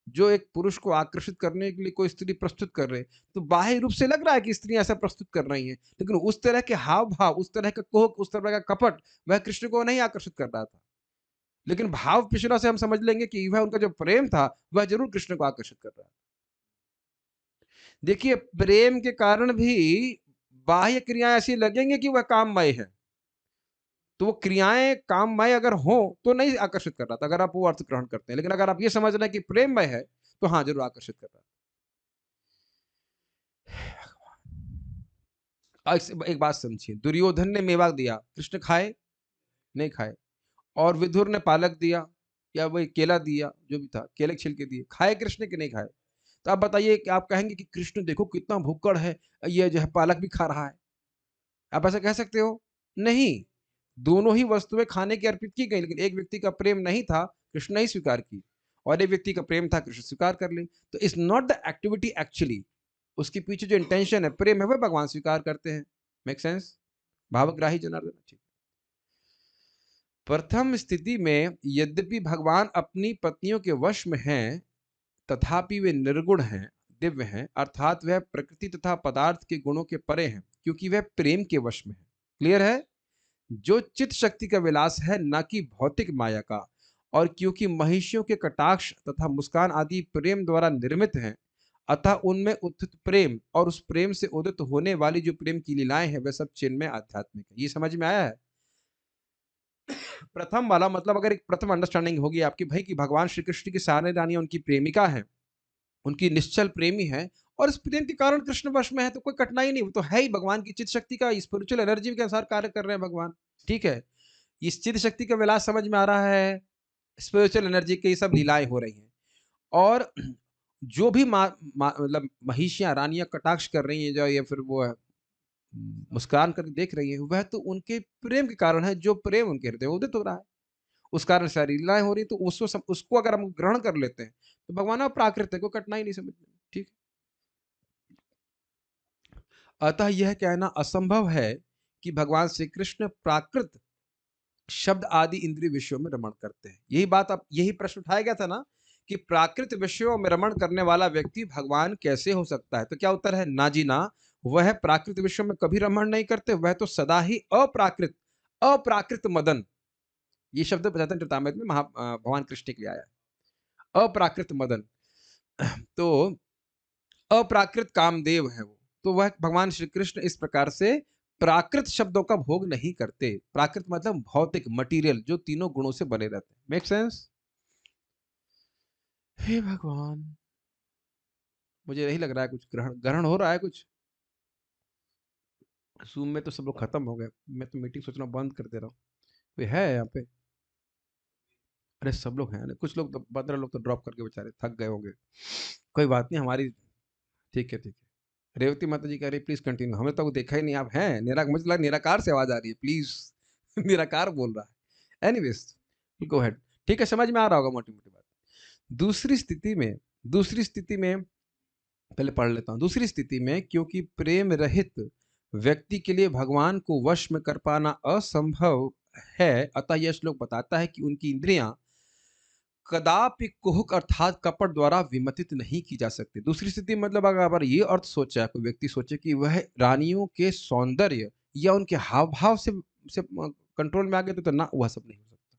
जो एक पुरुष को आकर्षित करने के लिए कोई स्त्री प्रस्तुत कर रहे, तो बाह्य रूप से लग रहा है कि स्त्रियां ऐसा प्रस्तुत कर रही हैं, लेकिन उस तरह के हाव भाव, उस तरह का कुहक, उस तरह का कपट वह कृष्ण को नहीं आकर्षित कर रहा था। लेकिन भाव पिछड़ा से हम समझ लेंगे कि वह उनका जो प्रेम था वह जरूर कृष्ण को आकर्षित कर रहा था। देखिए, प्रेम के कारण भी बाह्य क्रियाएं ऐसी लगेंगे कि वह काममय है, तो वो क्रियाएं काममय अगर हो तो नहीं आकर्षित कर रहा था, अगर आप वो अर्थ ग्रहण करते हैं। लेकिन अगर आप ये समझ रहे हैं कि प्रेममय है, तो हाँ, जरूर आकर्षित कर रहा था। एक बात समझिए, दुर्योधन ने मेवा दिया, कृष्ण खाए? नहीं खाए। और विदुर ने पालक दिया या वही केला दिया, जो भी था, केले के छिलके दिए, खाए कृष्ण के नहीं खाए? तो आप बताइए कि आप कहेंगे कि कृष्ण देखो कितना भुक्कड़ है, ये जो है पालक भी खा रहा है, आप ऐसा कह सकते हो? नहीं, दोनों ही वस्तुएं खाने की अर्पित की गई, लेकिन एक व्यक्ति का प्रेम नहीं था, कृष्ण नहीं स्वीकार की, और एक व्यक्ति का प्रेम था, कृष्ण स्वीकार कर ले। तो it's not the activity actually, उसके पीछे जो इंटेंशन है, प्रेम है, वह भगवान स्वीकार करते हैं। Make sense? भावग्राही जनार्दन, ठीक। प्रथम स्थिति में यद्यपि भगवान अपनी पत्नियों के वश में हैं, तथापि वे निर्गुण हैं, दिव्य हैं, अर्थात वह प्रकृति तथा पदार्थ के गुणों के परे हैं, क्योंकि वह प्रेम के वश में है। क्लियर है? जो चित्त शक्ति का विलास है, न कि भौतिक माया का। और क्योंकि महिषियों के कटाक्ष तथा मुस्कान आदि प्रेम द्वारा निर्मित हैं, अतः उनमें उत्थित प्रेम और उस प्रेम से उदित होने वाली जो प्रेम की लीलाएं हैं, वह सब चिन्मय आध्यात्मिक है। ये समझ में आया है? प्रथम वाला मतलब अगर एक प्रथम अंडरस्टैंडिंग होगी आपकी भाई कि भगवान श्री कृष्ण की सारी रानियां उनकी प्रेमिका है, उनकी निश्चल प्रेमी है, और इस प्रेम के कारण कृष्ण वश में है, तो कोई कठिनाई नहीं, वो तो है ही भगवान की चित्त शक्ति का स्पिरिचुअल एनर्जी के अनुसार कार्य कर रहे हैं भगवान। ठीक है, इस चित्त शक्ति का विलास समझ में आ रहा है, स्पिरिचुअल एनर्जी की सब लीलाएं हो रही हैं। और जो भी मतलब महिषियां रानियां कटाक्ष कर रही हैं, जो या फिर वो मुस्कान करके देख रही है, वह तो उनके प्रेम के कारण है, जो प्रेम उनके हृदय में उदित हो रहा है, उस कारण सारी लीलाएं हो रही, तो उसको अगर हम ग्रहण कर लेते हैं, तो भगवान अब प्राकृत है, कोई कठिनाई नहीं समझने में। ठीक। अतः यह कहना असंभव है कि भगवान श्री कृष्ण प्राकृत शब्द आदि इंद्रिय विषयों में रमण करते हैं। यही बात, अब यही प्रश्न उठाया गया था ना कि प्राकृत विषयों में रमण करने वाला व्यक्ति भगवान कैसे हो सकता है? तो क्या उत्तर है? ना जी ना, वह प्राकृत विषयों में कभी रमण नहीं करते, वह तो सदा ही अप्राकृत, अप्राकृत मदन, ये शब्द चैतन्य चरितामृत में भगवान कृष्ण के लिए आया है, अप्राकृत मदन। तो अप्राकृत कामदेव है वो, तो वह भगवान श्री कृष्ण इस प्रकार से प्राकृत शब्दों का भोग नहीं करते। प्राकृत मतलब भौतिक, मटेरियल, जो तीनों गुणों से बने रहते हैं। Make sense? हे भगवान, मुझे नहीं लग रहा है कुछ ग्रहण ग्रहण हो रहा है कुछ। जूम में तो सब लोग खत्म हो गए, मैं तो मीटिंग सोचना बंद कर दे रहा हूँ। कोई है यहाँ पे? अरे सब लोग हैं, कुछ लोग तो 15 लोग तो ड्रॉप करके बेचारे थक गए होंगे। कोई बात नहीं, हमारी ठीक है, ठीक है। रेवती माता जी कह रही प्लीज कंटिन्यू, हमें तो देखा ही नहीं आप हैं। मुझे लगा निराकार से आवाज आ रही है, प्लीज। निराकार बोल रहा है। Anyways, go ahead. ठीक है, समझ में आ रहा होगा मोटी मोटी बात। दूसरी स्थिति में दूसरी स्थिति में पहले पढ़ लेता हूं। दूसरी स्थिति में क्योंकि प्रेम रहित व्यक्ति के लिए भगवान को वश में कर पाना असंभव है, अतः यह श्लोक बताता है कि उनकी इंद्रियां कदापि कुहक अर्थात कपट द्वारा विमतित नहीं की जा सकती। दूसरी स्थिति मतलब अगर ये अर्थ सोचा, कोई व्यक्ति सोचे कि वह रानियों के सौंदर्य या उनके हाव भाव से कंट्रोल में आ गए, तो ना, वह सब नहीं हो सकता,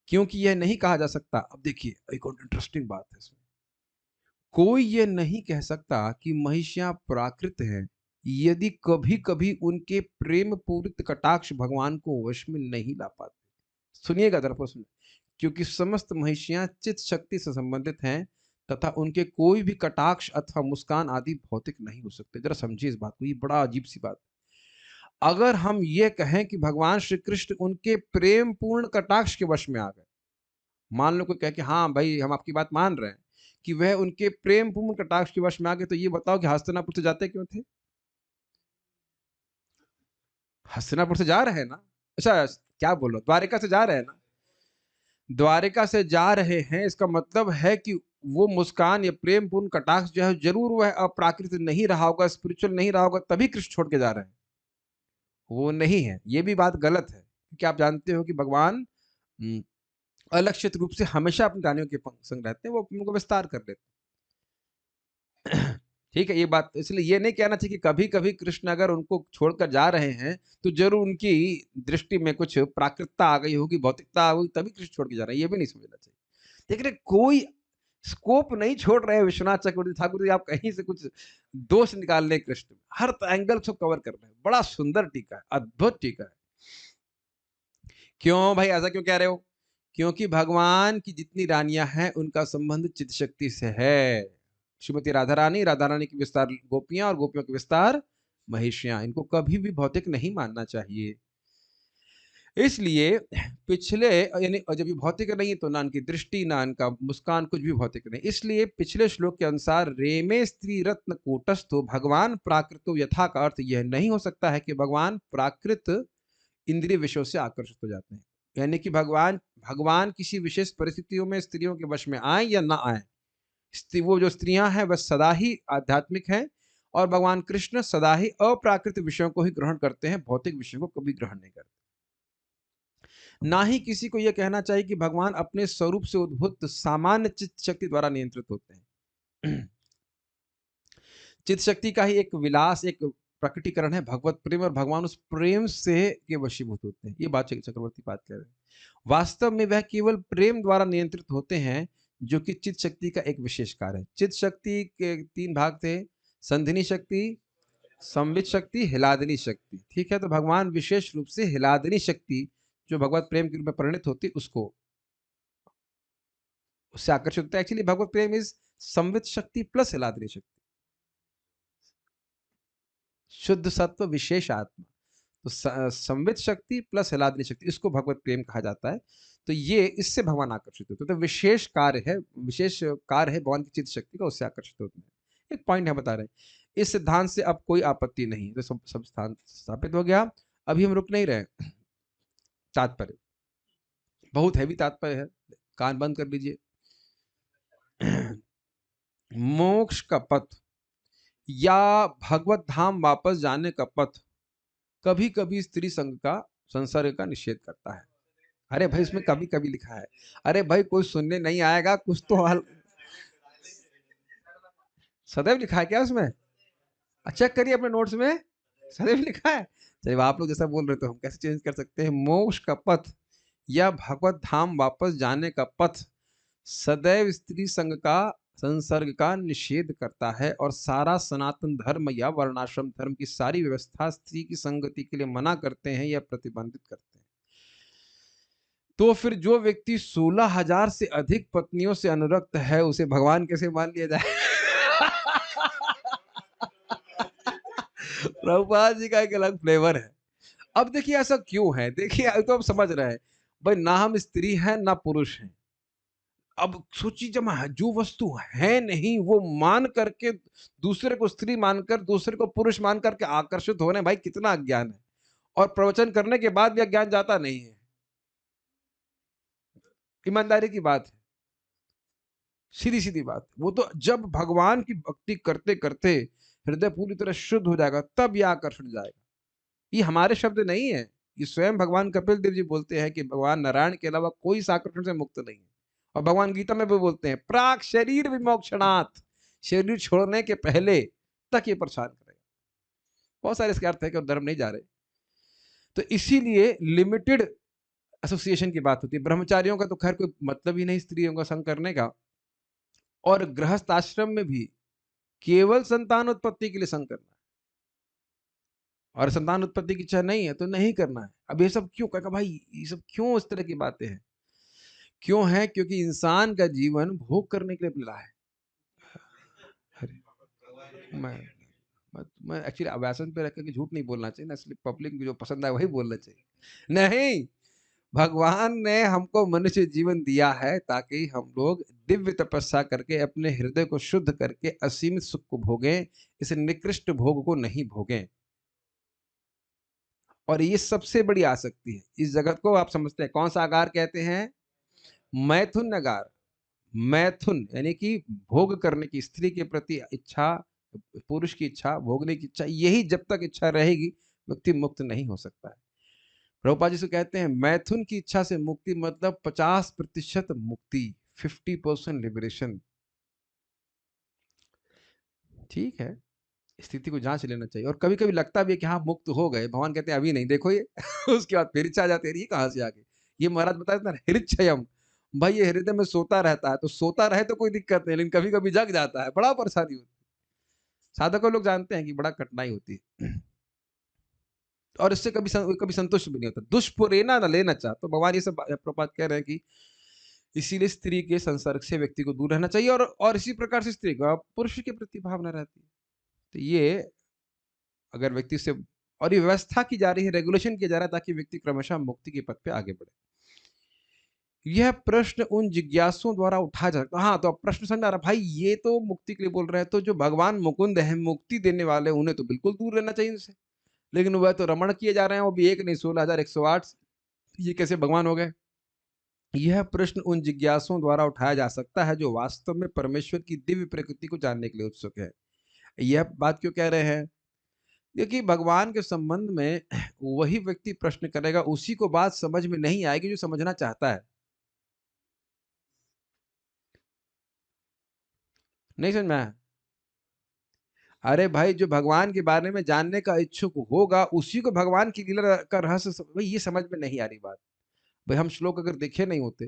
क्योंकि यह नहीं कहा जा सकता। अब देखिए, एक और इंटरेस्टिंग बात है इसमें। कोई ये नहीं कह सकता कि महिषियां प्राकृत हैं यदि कभी कभी उनके प्रेम पूरित कटाक्ष भगवान को वश में नहीं ला पाते। सुनिएगा जरा सुनिए। क्योंकि समस्त महिषियां चित शक्ति से संबंधित हैं तथा उनके कोई भी कटाक्ष अथवा मुस्कान आदि भौतिक नहीं हो सकते। जरा समझिए इस बात को, ये बड़ा अजीब सी बात है। अगर हम ये कहें कि भगवान श्री कृष्ण उनके प्रेम पूर्ण कटाक्ष के वश में आ गए, मान लो कोई कहे कि हाँ भाई हम आपकी बात मान रहे हैं कि वह उनके प्रेम पूर्ण कटाक्ष के वश में आ गए, तो ये बताओ कि हस्तिनापुर से जाते क्यों थे? हस्तिनापुर से जा रहे हैं ना, अच्छा क्या बोलो, द्वारिका से जा रहे हैं ना, द्वारिका से जा रहे हैं, इसका मतलब है कि वो मुस्कान या प्रेम पूर्ण कटाक्ष जो है जरूर वह अप्राकृतिक नहीं रहा होगा, स्पिरिचुअल नहीं रहा होगा, तभी कृष्ण छोड़ के जा रहे हैं। वो नहीं है, ये भी बात गलत है, क्योंकि आप जानते हो कि भगवान अलक्षित रूप से हमेशा अपने रानियों के संग रहते हैं, वो उनको विस्तार कर लेते हैं। ठीक है, ये बात इसलिए ये नहीं कहना चाहिए कि कभी कभी कृष्ण अगर उनको छोड़कर जा रहे हैं तो जरूर उनकी दृष्टि में कुछ प्राकृतता आ गई होगी, भौतिकता आ गई, तभी कृष्ण छोड़ के जा रहे हैं, ये भी नहीं समझना चाहिए। लेकिन कोई स्कोप नहीं छोड़ रहे हैं विश्वनाथ चक्रवर्ती ठाकुर जी, आप कहीं से कुछ दोष निकाल ले कृष्ण में, हर एंगल को कवर कर रहे हैं। बड़ा सुंदर टीका है, अद्भुत टीका है। क्यों भाई ऐसा क्यों कह रहे हो? क्योंकि भगवान की जितनी रानियां हैं उनका संबंध चित शक्ति से है। श्रीमती राधा रानी, राधा रानी की विस्तार गोपियां, और गोपियों की विस्तार महिषियां। इनको कभी भी भौतिक नहीं मानना चाहिए। इसलिए पिछले यानी जब ये भौतिक नहीं तो ना इनकी दृष्टि ना इनका मुस्कान कुछ भी भौतिक नहीं। इसलिए पिछले श्लोक के अनुसार रेमे स्त्री रत्न कूटस्थो भगवान प्राकृतो यथा का अर्थ यह नहीं हो सकता है कि भगवान प्राकृत इंद्रिय विषयों से आकर्षित हो जाते हैं, यानी कि भगवान भगवान किसी विशेष परिस्थितियों में स्त्रियों के वश में आए या ना आए, वो जो स्त्रियां हैं वह सदा ही आध्यात्मिक हैं, और भगवान कृष्ण सदा ही अप्राकृत विषयों को ही ग्रहण करते हैं, भौतिक विषयों को कभी ग्रहण नहीं करते। ना ही किसी को यह कहना चाहिए कि भगवान अपने स्वरूप से उद्भूत सामान्य चित्त शक्ति द्वारा नियंत्रित होते हैं। चित्त शक्ति का ही एक विलास, एक प्रकटीकरण है भगवत प्रेम, और भगवान उस प्रेम से के वशीभूत होते हैं। ये बात चक्रवर्ती बात कह रहे हैं। वास्तव में वह केवल प्रेम द्वारा नियंत्रित होते हैं, जो कि चित्त शक्ति का एक विशेष कार्य है। चित्त शक्ति के 3 भाग थे, संधिनी शक्ति, संवित शक्ति, हिलादनी शक्ति। ठीक है, तो भगवान विशेष रूप से हिलादनी शक्ति जो भगवत प्रेम के रूप में परिणित होती उसको उससे आकर्षित होता है। एक्चुअली भगवत प्रेम इज संवित शक्ति प्लस हिलादनी शक्ति, शुद्ध सत्व विशेष आत्मा। तो संवित शक्ति प्लस हिलादनी शक्ति, इसको भगवत प्रेम कहा जाता है। तो ये इससे भगवान आकर्षित होते हैं। तो विशेष कार्य है भगवान की चित्त शक्ति का, उससे आकर्षित होते हैं। एक पॉइंट हम बता रहे हैं, इस सिद्धांत से अब कोई आपत्ति नहीं, तो सब स्थान स्थापित हो गया। अभी हम रुक नहीं रहे। तात्पर्य बहुत हैवी तात्पर्य है, कान बंद कर लीजिए। मोक्ष का पथ या भगवत धाम वापस जाने का पथ कभी कभी स्त्री संग का, संसर्ग का निषेध करता है। अरे भाई इसमें कभी कभी लिखा है, अरे भाई कोई सुनने नहीं आएगा, कुछ तो हाल। सदैव लिखा है क्या उसमें? अच्छा करिए अपने नोट्स में, सदैव लिखा है। चलिए आप लोग जैसा बोल रहे तो हम कैसे चेंज कर सकते हैं। मोक्ष का पथ या भगवत धाम वापस जाने का पथ सदैव स्त्री संग का, संसर्ग का निषेध करता है, और सारा सनातन धर्म या वर्णाश्रम धर्म की सारी व्यवस्था स्त्री की संगति के लिए मना करते हैं या प्रतिबंधित करते हैं। तो फिर जो व्यक्ति 16,000 से अधिक पत्नियों से अनुरक्त है उसे भगवान कैसे मान लिया जाए? प्रभुपाद जी का एक अलग फ्लेवर है। अब देखिए ऐसा क्यों है, देखिए तो अब समझ रहे हैं भाई, ना हम स्त्री हैं ना पुरुष हैं। अब सोचिए, जब जो वस्तु है नहीं वो मान करके दूसरे को स्त्री मानकर, दूसरे को पुरुष मान करके आकर्षित हो रहे हैं, भाई कितना अज्ञान है। और प्रवचन करने के बाद भी अज्ञान जाता नहीं है, ईमानदारी की बात है, सीधी सीधी बात। वो तो जब भगवान की भक्ति करते करते हृदय पूरी तरह शुद्ध हो जाएगा तब यह आकर्षण जाएगा। ये हमारे शब्द नहीं है, ये स्वयं भगवान कपिल देव जी बोलते हैं कि भगवान नारायण के अलावा कोई इस आकर्षण से मुक्त नहीं है। और भगवान गीता में भी बोलते हैं प्राक शरीर विमोक्षणात्, शरीर छोड़ने के पहले तक ये परेशान करेगा। बहुत सारे इसके अर्थ है कि धर्म नहीं जा रहे। तो इसीलिए लिमिटेड एसोसिएशन की बात होती है। ब्रह्मचारियों का तो खैर कोई मतलब ही नहीं स्त्रियों का संग करने का, और गृहस्थ आश्रम में भी केवल संतान उत्पत्ति के लिए संग करना है, और संतान उत्पत्ति की इच्छा नहीं है तो नहीं करना है। अब ये सब क्यों, कहा भाई ये सब क्यों इस तरह की बातें हैं? क्यों है? क्योंकि इंसान का जीवन भोग करने के लिए मिला है। अरे मैं मैं एक्चुअली अव्यासन पे रख के झूठ नहीं बोलना चाहिए ना, इसलिए पब्लिक को जो पसंद आए वही बोलना चाहिए। नहीं, भगवान ने हमको मनुष्य जीवन दिया है ताकि हम लोग दिव्य तपस्या करके अपने हृदय को शुद्ध करके असीमित सुख को भोगें, इस निकृष्ट भोग को नहीं भोगें। और ये सबसे बड़ी आसक्ति है इस जगत को। आप समझते हैं कौन सा आगार कहते हैं? मैथुन आगार। मैथुन यानी कि भोग करने की, स्त्री के प्रति इच्छा, पुरुष की इच्छा, भोगने की इच्छा, यही जब तक इच्छा रहेगी व्यक्ति मुक्त नहीं हो सकता है। प्रभुपाद जी से कहते हैं मैथुन की इच्छा से मुक्ति मतलब 50% मुक्ति, 50% लिबरेशन। ठीक है, स्थिति को जांच लेना चाहिए। और कभी कभी लगता भी है कि हाँ मुक्त हो गए, भगवान कहते हैं अभी नहीं, देखो ये उसके बाद फिर इच्छा आ जाती है, ये कहाँ से आ गई? ये महाराज बताते ना, हृच्छयम। भाई ये हृदय में सोता रहता है, तो सोता रहे तो कोई दिक्कत नहीं, लेकिन कभी कभी जग जाता है, बड़ा परेशानी होती है। साधकों लोग जानते हैं कि बड़ा कठिनाई होती है, और इससे कभी संतुष्ट भी नहीं होता। दुष्पुरेना न लेना चाह, तो भगवान ये सब प्रपात कह रहे हैं कि इसीलिए स्त्री के संसर्ग से व्यक्ति को दूर रहना चाहिए, और इसी प्रकार से स्त्री को पुरुष के प्रति भावना रहती है। तो ये अगर व्यक्ति से, और ये व्यवस्था की जा रही है, रेगुलेशन किया जा रहा है ताकि व्यक्ति क्रमशः मुक्ति के पथ पे आगे बढ़े। यह प्रश्न उन जिज्ञासुओं द्वारा उठाया जा सकता है। हाँ, तो अब प्रश्न समझ आ रहा, भाई ये तो मुक्ति के लिए बोल रहे हैं, तो जो भगवान मुकुंद है, मुक्ति देने वाले, उन्हें तो बिल्कुल दूर रहना चाहिए इनसे। लेकिन वह तो रमण किए जा रहे हैं, वो भी एक नहीं 16,108, ये कैसे भगवान हो गए? यह प्रश्न उन जिज्ञासुओं द्वारा उठाया जा सकता है जो वास्तव में परमेश्वर की दिव्य प्रकृति को जानने के लिए उत्सुक है। यह बात क्यों कह रहे हैं? क्योंकि भगवान के संबंध में वही व्यक्ति प्रश्न करेगा, उसी को बात समझ में नहीं आएगी जो समझना चाहता है। नहीं समझ में आया? अरे भाई, जो भगवान के बारे में जानने का इच्छुक होगा उसी को भगवान की लीला का रहस्य भाई ये समझ में नहीं आ रही बात। भाई हम श्लोक अगर देखे नहीं होते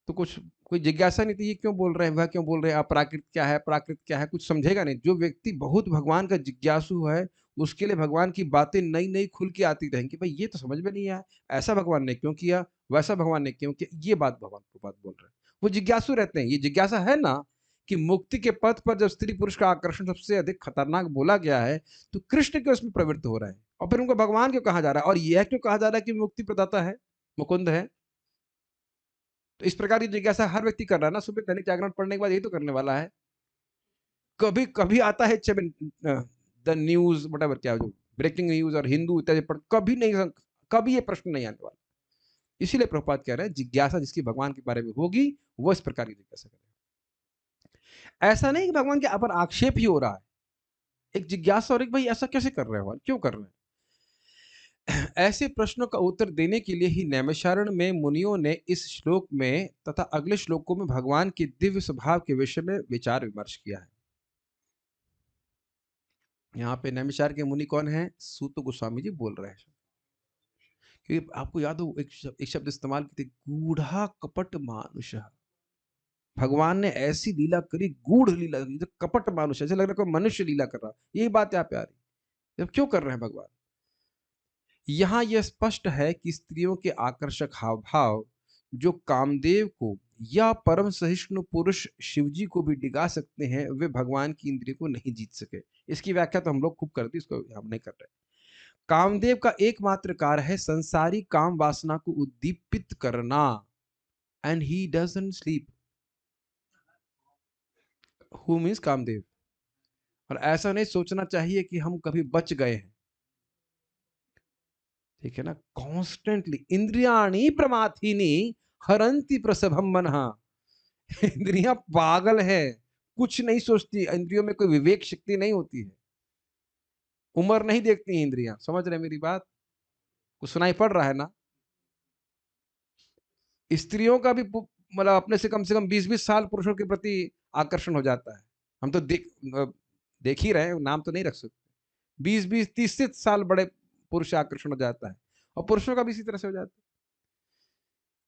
तो कुछ कोई जिज्ञासा नहीं थी, ये क्यों बोल रहे हैं, वह क्यों बोल रहे हैं, अपराकृत क्या है, प्राकृत क्या है, कुछ समझेगा नहीं। जो व्यक्ति बहुत भगवान का जिज्ञासु है, उसके लिए भगवान की बातें नई नई खुल के आती रहेंगी। भाई ये तो समझ में नहीं आया, ऐसा भगवान ने क्यों किया, वैसा भगवान ने क्यों किया, ये बात भगवान को बात बोल रहे हैं। वो जिज्ञासु रहते हैं। ये जिज्ञासा है ना कि मुक्ति के पथ पर जब स्त्री पुरुष का आकर्षण सबसे अधिक खतरनाक बोला गया है, तो कृष्ण क्यों उसमें प्रवृत्त हो रहा है, और फिर उनको भगवान क्यों कहा जा रहा है, और यह क्यों कहा जा रहा है कि मुक्ति प्रदाता है, मुकुंद है? तो इस प्रकार की जिज्ञासा हर व्यक्ति कर रहा है ना। सुबह दैनिक जागरण पढ़ने के बाद यही तो करने वाला है। कभी कभी आता है द न्यूज वट क्या, जो ब्रेकिंग न्यूज और हिंदू इत्यादि पढ़, कभी नहीं, कभी ये प्रश्न नहीं आने वाला। इसीलिए प्रभुपाद कह रहे हैं जिज्ञासा जिसकी भगवान के बारे में होगी वो इस प्रकार की जिज्ञासा करेगा। ऐसा नहीं कि भगवान के ऊपर आक्षेप ही हो रहा है, एक जिज्ञासा, और एक भाई ऐसा कैसे कर रहे हो, क्यों कर रहे हैं? ऐसे प्रश्नों का उत्तर देने के लिए ही नैमिषारण्य में मुनियों ने इस श्लोक में तथा अगले श्लोकों में भगवान के दिव्य स्वभाव के विषय में विचार विमर्श किया है। यहाँ पे नैमिषारण्य के मुनि कौन है? सूत गोस्वामी जी बोल रहे हैं। क्योंकि आपको याद हो एक शब्द इस्तेमाल की थी, गूढ़ा कपट मानुष। भगवान ने ऐसी लीला करी, गूढ़ लीला करी, कपट मानुष, ऐसे लग रहा है कोई मनुष्य लीला कर रहा। यही बात यहाँ पे आ रही। जब क्यों कर रहे हैं भगवान? यहाँ यह स्पष्ट है कि स्त्रियों के आकर्षक हाव भाव जो कामदेव को या परम सहिष्णु पुरुष शिवजी को भी डिगा सकते हैं, वे भगवान की इंद्रिय को नहीं जीत सके। इसकी व्याख्या तो हम लोग खूब कर दी, इसको हम नहीं कर रहे। कामदेव का एकमात्र कार्य है संसारी काम वासना को उद्दीपित करना, and he doesn't sleep. Who means Kamadeva. और ऐसा नहीं सोचना चाहिए कि हम कभी बच गए हैं, ठीक है ना। कॉन्स्टेंटली इंद्रियाणी प्रमाथिनी हरंती प्रसभम मनहा। इंद्रियां पागल है, कुछ नहीं सोचती, इंद्रियों में कोई विवेक शक्ति नहीं होती है, उम्र नहीं देखती इंद्रियां। समझ रहे मेरी बात? कुछ सुनाई पड़ रहा है ना? स्त्रियों का भी मतलब अपने से कम 20-20 साल पुरुषों के प्रति आकर्षण हो जाता है। हम तो देख ही रहे हैं, नाम तो नहीं रख सकते। 20-20 30 साल बड़े पुरुष आकर्षण हो जाता है, और पुरुषों का भी इसी तरह से हो जाता है।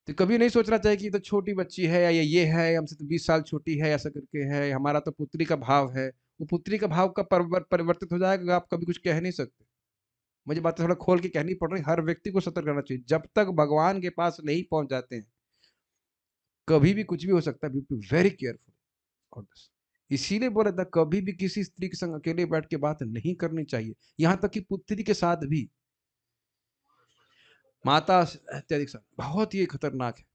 तो कभी नहीं सोचना चाहिए कि ये तो छोटी बच्ची है या ये है, हमसे तो 20 साल छोटी है, ऐसा करके है, हमारा तो पुत्री का भाव है। वो पुत्री का भाव कब परिवर्तित हो जाएगा, आप कभी कुछ कह नहीं सकते। मुझे बातें थोड़ा खोल के कहनी पड़ रही, हर व्यक्ति को सतर्क रहना चाहिए। जब तक भगवान के पास नहीं पहुंच जाते हैं, कभी भी कुछ भी हो सकता है। Be very careful on this. इसीलिए बोला था कभी भी किसी स्त्री के संग अकेले बैठ के बात नहीं करनी चाहिए, यहाँ तक कि पुत्री के साथ भी, माता इत्यादि के साथ। बहुत ही खतरनाक है।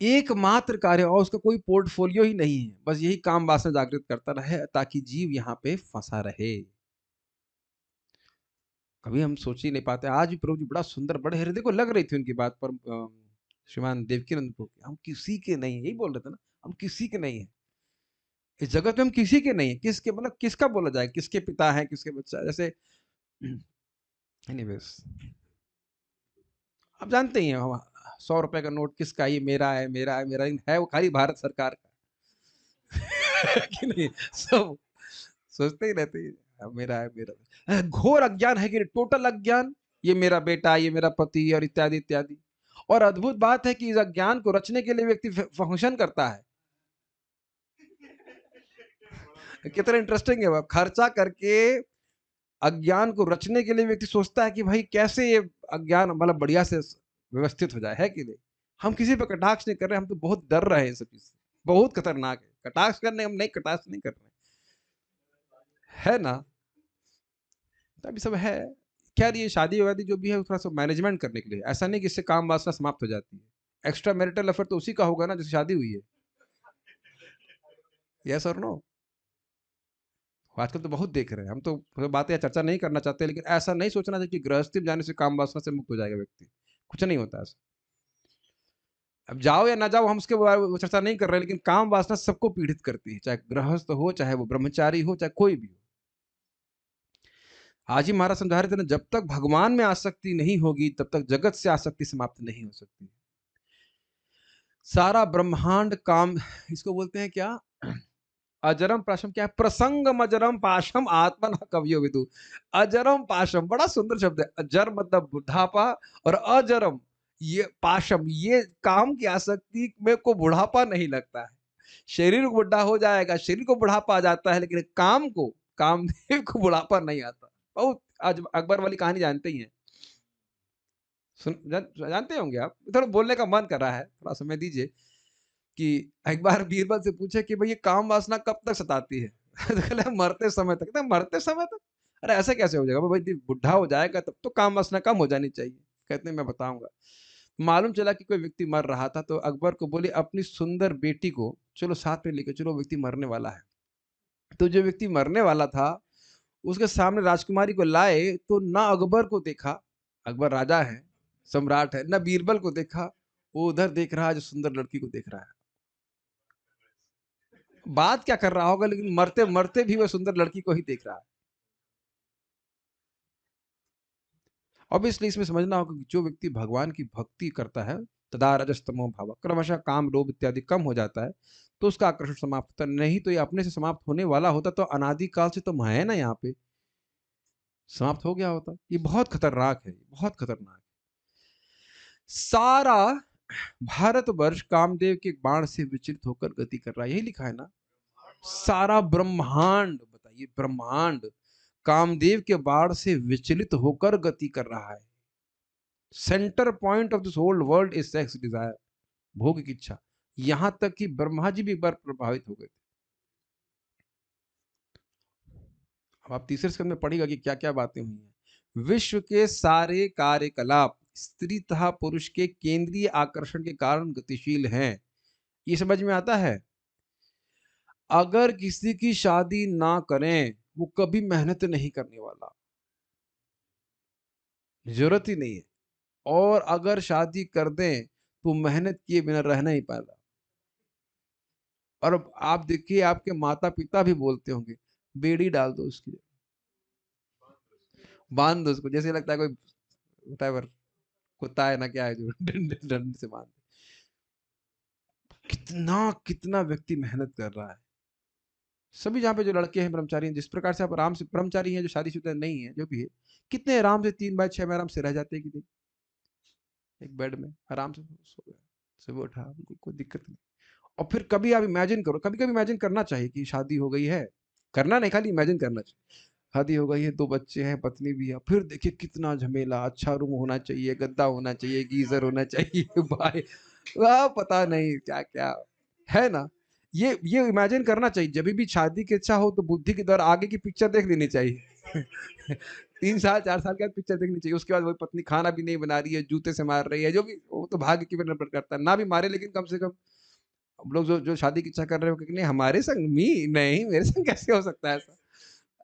एकमात्र कार्य और उसका कोई पोर्टफोलियो ही नहीं है, बस यही काम वासना जागृत करता रहे ताकि जीव यहाँ पे फंसा रहे। कभी हम सोच ही नहीं पाते। आज भी प्रभु जी बड़ा सुंदर, बड़े हृदय को लग रही थी उनकी बात पर, श्रीमान देवकीनंद प्रभु की, हम किसी के नहीं है, यही बोल रहे थे ना, हम किसी के नहीं है इस जगत में, हम किसी के नहीं है। किसके मतलब किसका बोला जाए, किसके पिता है, किसके बच्चा है? जैसे एनीवेज, आप जानते ही हैं 100 रुपए का नोट किसका, ये मेरा है, मेरा है, मेरा है, वो खाली भारत सरकार का कि नहीं? सब सोचते ही रहते हैं, मेरा है, मेरा है। घोर अज्ञान है कि टोटल अज्ञान, ये मेरा बेटा, ये मेरा पति, और इत्यादि इत्यादि। और अद्भुत बात है कि इस अज्ञान को रचने के लिए व्यक्ति फंक्शन करता है। कितना इंटरेस्टिंग है, वो खर्चा करके अज्ञान को रचने के लिए व्यक्ति सोचता है कि भाई कैसे ये अज्ञान मतलब बढ़िया से व्यवस्थित हो जाए, है कि नहीं? हम किसी पर कटाक्ष नहीं कर रहे, हम तो बहुत डर रहे हैं इन सब चीज से। बहुत खतरनाक है कटाक्ष करने, हम नहीं कटाक्ष नहीं कर रहे, है ना? तभी सब है। खैर ये शादी वादी जो भी है थोड़ा सा मैनेजमेंट करने के लिए, ऐसा नहीं कि इससे काम वासना समाप्त हो जाती है। एक्स्ट्रा मैरिटल अफेयर तो उसी का होगा ना जिससे शादी हुई है। यस और नो? आजकल तो बहुत देख रहे हैं हम तो, बातें चर्चा नहीं करना चाहते, लेकिन ऐसा नहीं सोचना चाहिए कि गृहस्थी में जाने से काम वासना से मुक्त हो जाएगा व्यक्ति। कुछ नहीं होता ऐसा। अब जाओ या ना जाओ, हम उसके बारे में चर्चा नहीं कर रहे, लेकिन काम वासना सबको पीड़ित करती है, चाहे गृहस्थ हो, चाहे वो ब्रह्मचारी हो, चाहे कोई भी हो। आज ही महाराज समझा रहे थे ना, जब तक भगवान में आसक्ति नहीं होगी तब तक जगत से आसक्ति समाप्त नहीं हो सकती। सारा ब्रह्मांड काम, इसको बोलते हैं क्या, अजरम पाशम, क्या है, प्रसंगम अजरम पाशम आत्मन कवियो विदु। अजरम पाशम बड़ा सुंदर शब्द है। अजर मतलब बुढ़ापा, और अजरम ये पाशम, ये काम की आसक्ति में को बुढ़ापा नहीं लगता है। शरीर को बुढ़ा हो जाएगा, शरीर को बुढ़ापा आ जाता है, लेकिन काम को, कामदेव को बुढ़ापा नहीं आता। बहुत, आज अकबर वाली कहानी जानते ही हैं, जानते होंगे आप। थोड़ा बोलने का मन कर रहा है, थोड़ा समय दीजिए। कि एक बार बीरबल से पूछे कि भाई ये काम वासना कब तक सताती है? तो कहला मरते समय तक। कहता मरते समय तक? अरे ऐसा कैसे हो जाएगा भाई, बुढ़ा हो जाएगा तब तो काम वासना कम हो जानी चाहिए। कहते हैं मैं बताऊंगा। मालूम चला कि कोई व्यक्ति मर रहा था, तो अकबर को बोले अपनी सुंदर बेटी को चलो साथ में लेकर चलो, व्यक्ति मरने वाला है। तो जो व्यक्ति मरने वाला था उसके सामने राजकुमारी को लाए, तो ना अकबर को देखा, अकबर राजा है, सम्राट है, ना बीरबल को देखा, वो उधर देख रहा है जो सुंदर लड़की को देख रहा है। बात क्या कर रहा होगा, लेकिन मरते मरते भी वह सुंदर लड़की को ही देख रहा है। ऑब्वियसली इसमें समझना होगा कि जो व्यक्ति भगवान की भक्ति करता है, तदा रजस्तमो भाव, क्रमशः काम लोभ इत्यादि कम हो जाता है, तो उसका आकर्षण समाप्त होता है। नहीं तो ये अपने से समाप्त होने वाला होता तो अनादि काल से तो है ना, यहाँ पे समाप्त हो गया होता। ये बहुत खतरनाक है, बहुत खतरनाक है। सारा भारतवर्ष कामदेव के बाण से विचलित होकर गति कर रहा है, यही लिखा है ना। सारा ब्रह्मांड, बताइए, ब्रह्मांड कामदेव के बाण से विचलित होकर गति कर रहा है। Centre point of this whole world is sex desire, भोग की इच्छा। यहां तक कि ब्रह्मा जी भी एक बार प्रभावित हो गए थे। अब आप तीसरे स्कंद में पढ़ेगा कि क्या क्या बातें हुई हैं। विश्व के सारे कार्यकलाप स्त्री तथा पुरुष के केंद्रीय आकर्षण के कारण गतिशील हैं, ये समझ में आता है। अगर किसी की शादी ना करें, वो कभी मेहनत नहीं करने वाला, जरूरत ही नहीं है। और अगर शादी कर दें तो मेहनत किए बिना रह नहीं पाएगा। और अब आप देखिए, आपके माता पिता भी बोलते होंगे बेड़ी डाल दो उसकी, बांध दो उसको, जैसे लगता है कोई whatever, कुत्ता है ना क्या है जो डंडे से बांध। कितना कितना व्यक्ति मेहनत कर रहा है। सभी जहाँ पे जो लड़के हैं ब्रह्मचारी हैं, जिस प्रकार से आप आराम से ब्रह्मचारी हैं, जो शादीशुदा नहीं है, जो भी है, कितने आराम से 3 बाय 6 में आराम से रह जाते हैं कि नहीं? एक बेड में आराम से सो गया, सुबह उठा, बिल्कुल कोई दिक्कत नहीं। और फिर कभी आप इमेजिन करो, कभी-कभी इमेजिन करना चाहिए कि शादी हो गई है, करना नहीं खाली इमेजिन करना चाहिए। शादी हो गई है, 2 बच्चे हैं, पत्नी भी है, फिर देखिए कितना झमेला, अच्छा रूम होना चाहिए, गद्दा होना चाहिए, गीज़र होना चाहिए, भाई वाह! पता नहीं क्या-क्या, है ना? ये इमेजिन करना चाहिए, जभी भी शादी की इच्छा हो तो बुद्धि के द्वारा आगे की पिक्चर देख लेनी चाहिए। 3 साल, 4 साल के बाद पिक्चर देखनी चाहिए, उसके बाद वही पत्नी खाना भी नहीं बना रही है, जूते से मार रही है, जो भी वो तो भाग्य की पे निर्भर करता है, ना भी मारे लेकिन कम से कम हम लोग जो जो शादी की इच्छा कर रहे हो कि नहीं हमारे संग मी नहीं मेरे संग कैसे हो सकता है ऐसा।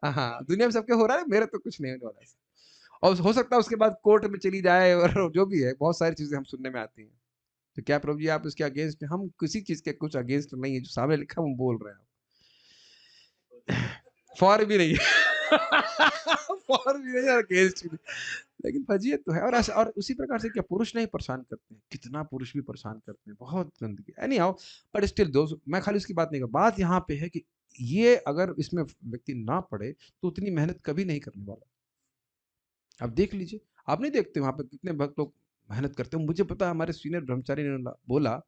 हाँ, दुनिया में सबके हो रहा है, मेरे तो कुछ नहीं होने वाला ऐसा। और हो सकता है उसके बाद कोर्ट में चली जाए और जो भी है, बहुत सारी चीज़ें हम सुनने में आती हैं। तो क्या प्रभु जी आप इसके अगेंस्ट हैं? हम किसी चीज़ के कुछ अगेंस्ट नहीं है, जो सामने लिखा है हम बोल रहे हैं। फॉर भी नहीं है। फॉर भी नहीं है और अगेंस्ट भी नहीं। लेकिन फजीयत तो है और ऐसा और उसी प्रकार से क्या पुरुष नहीं परेशान करते हैं? कितना पुरुष भी परेशान करते हैं, बहुत गंदगी। Any how but still those मैं खाली उसकी बात नहीं कर बात यहाँ पे है कि ये अगर इसमें व्यक्ति ना पढ़े, तो उतनी मेहनत कभी नहीं करने वाला। आप देख लीजिए, आप नहीं देखते वहाँ पे कितने भक्त लोग मेहनत करते हैं। मुझे पता है हमारे सीनियर ब्रह्मचारी ने बोला,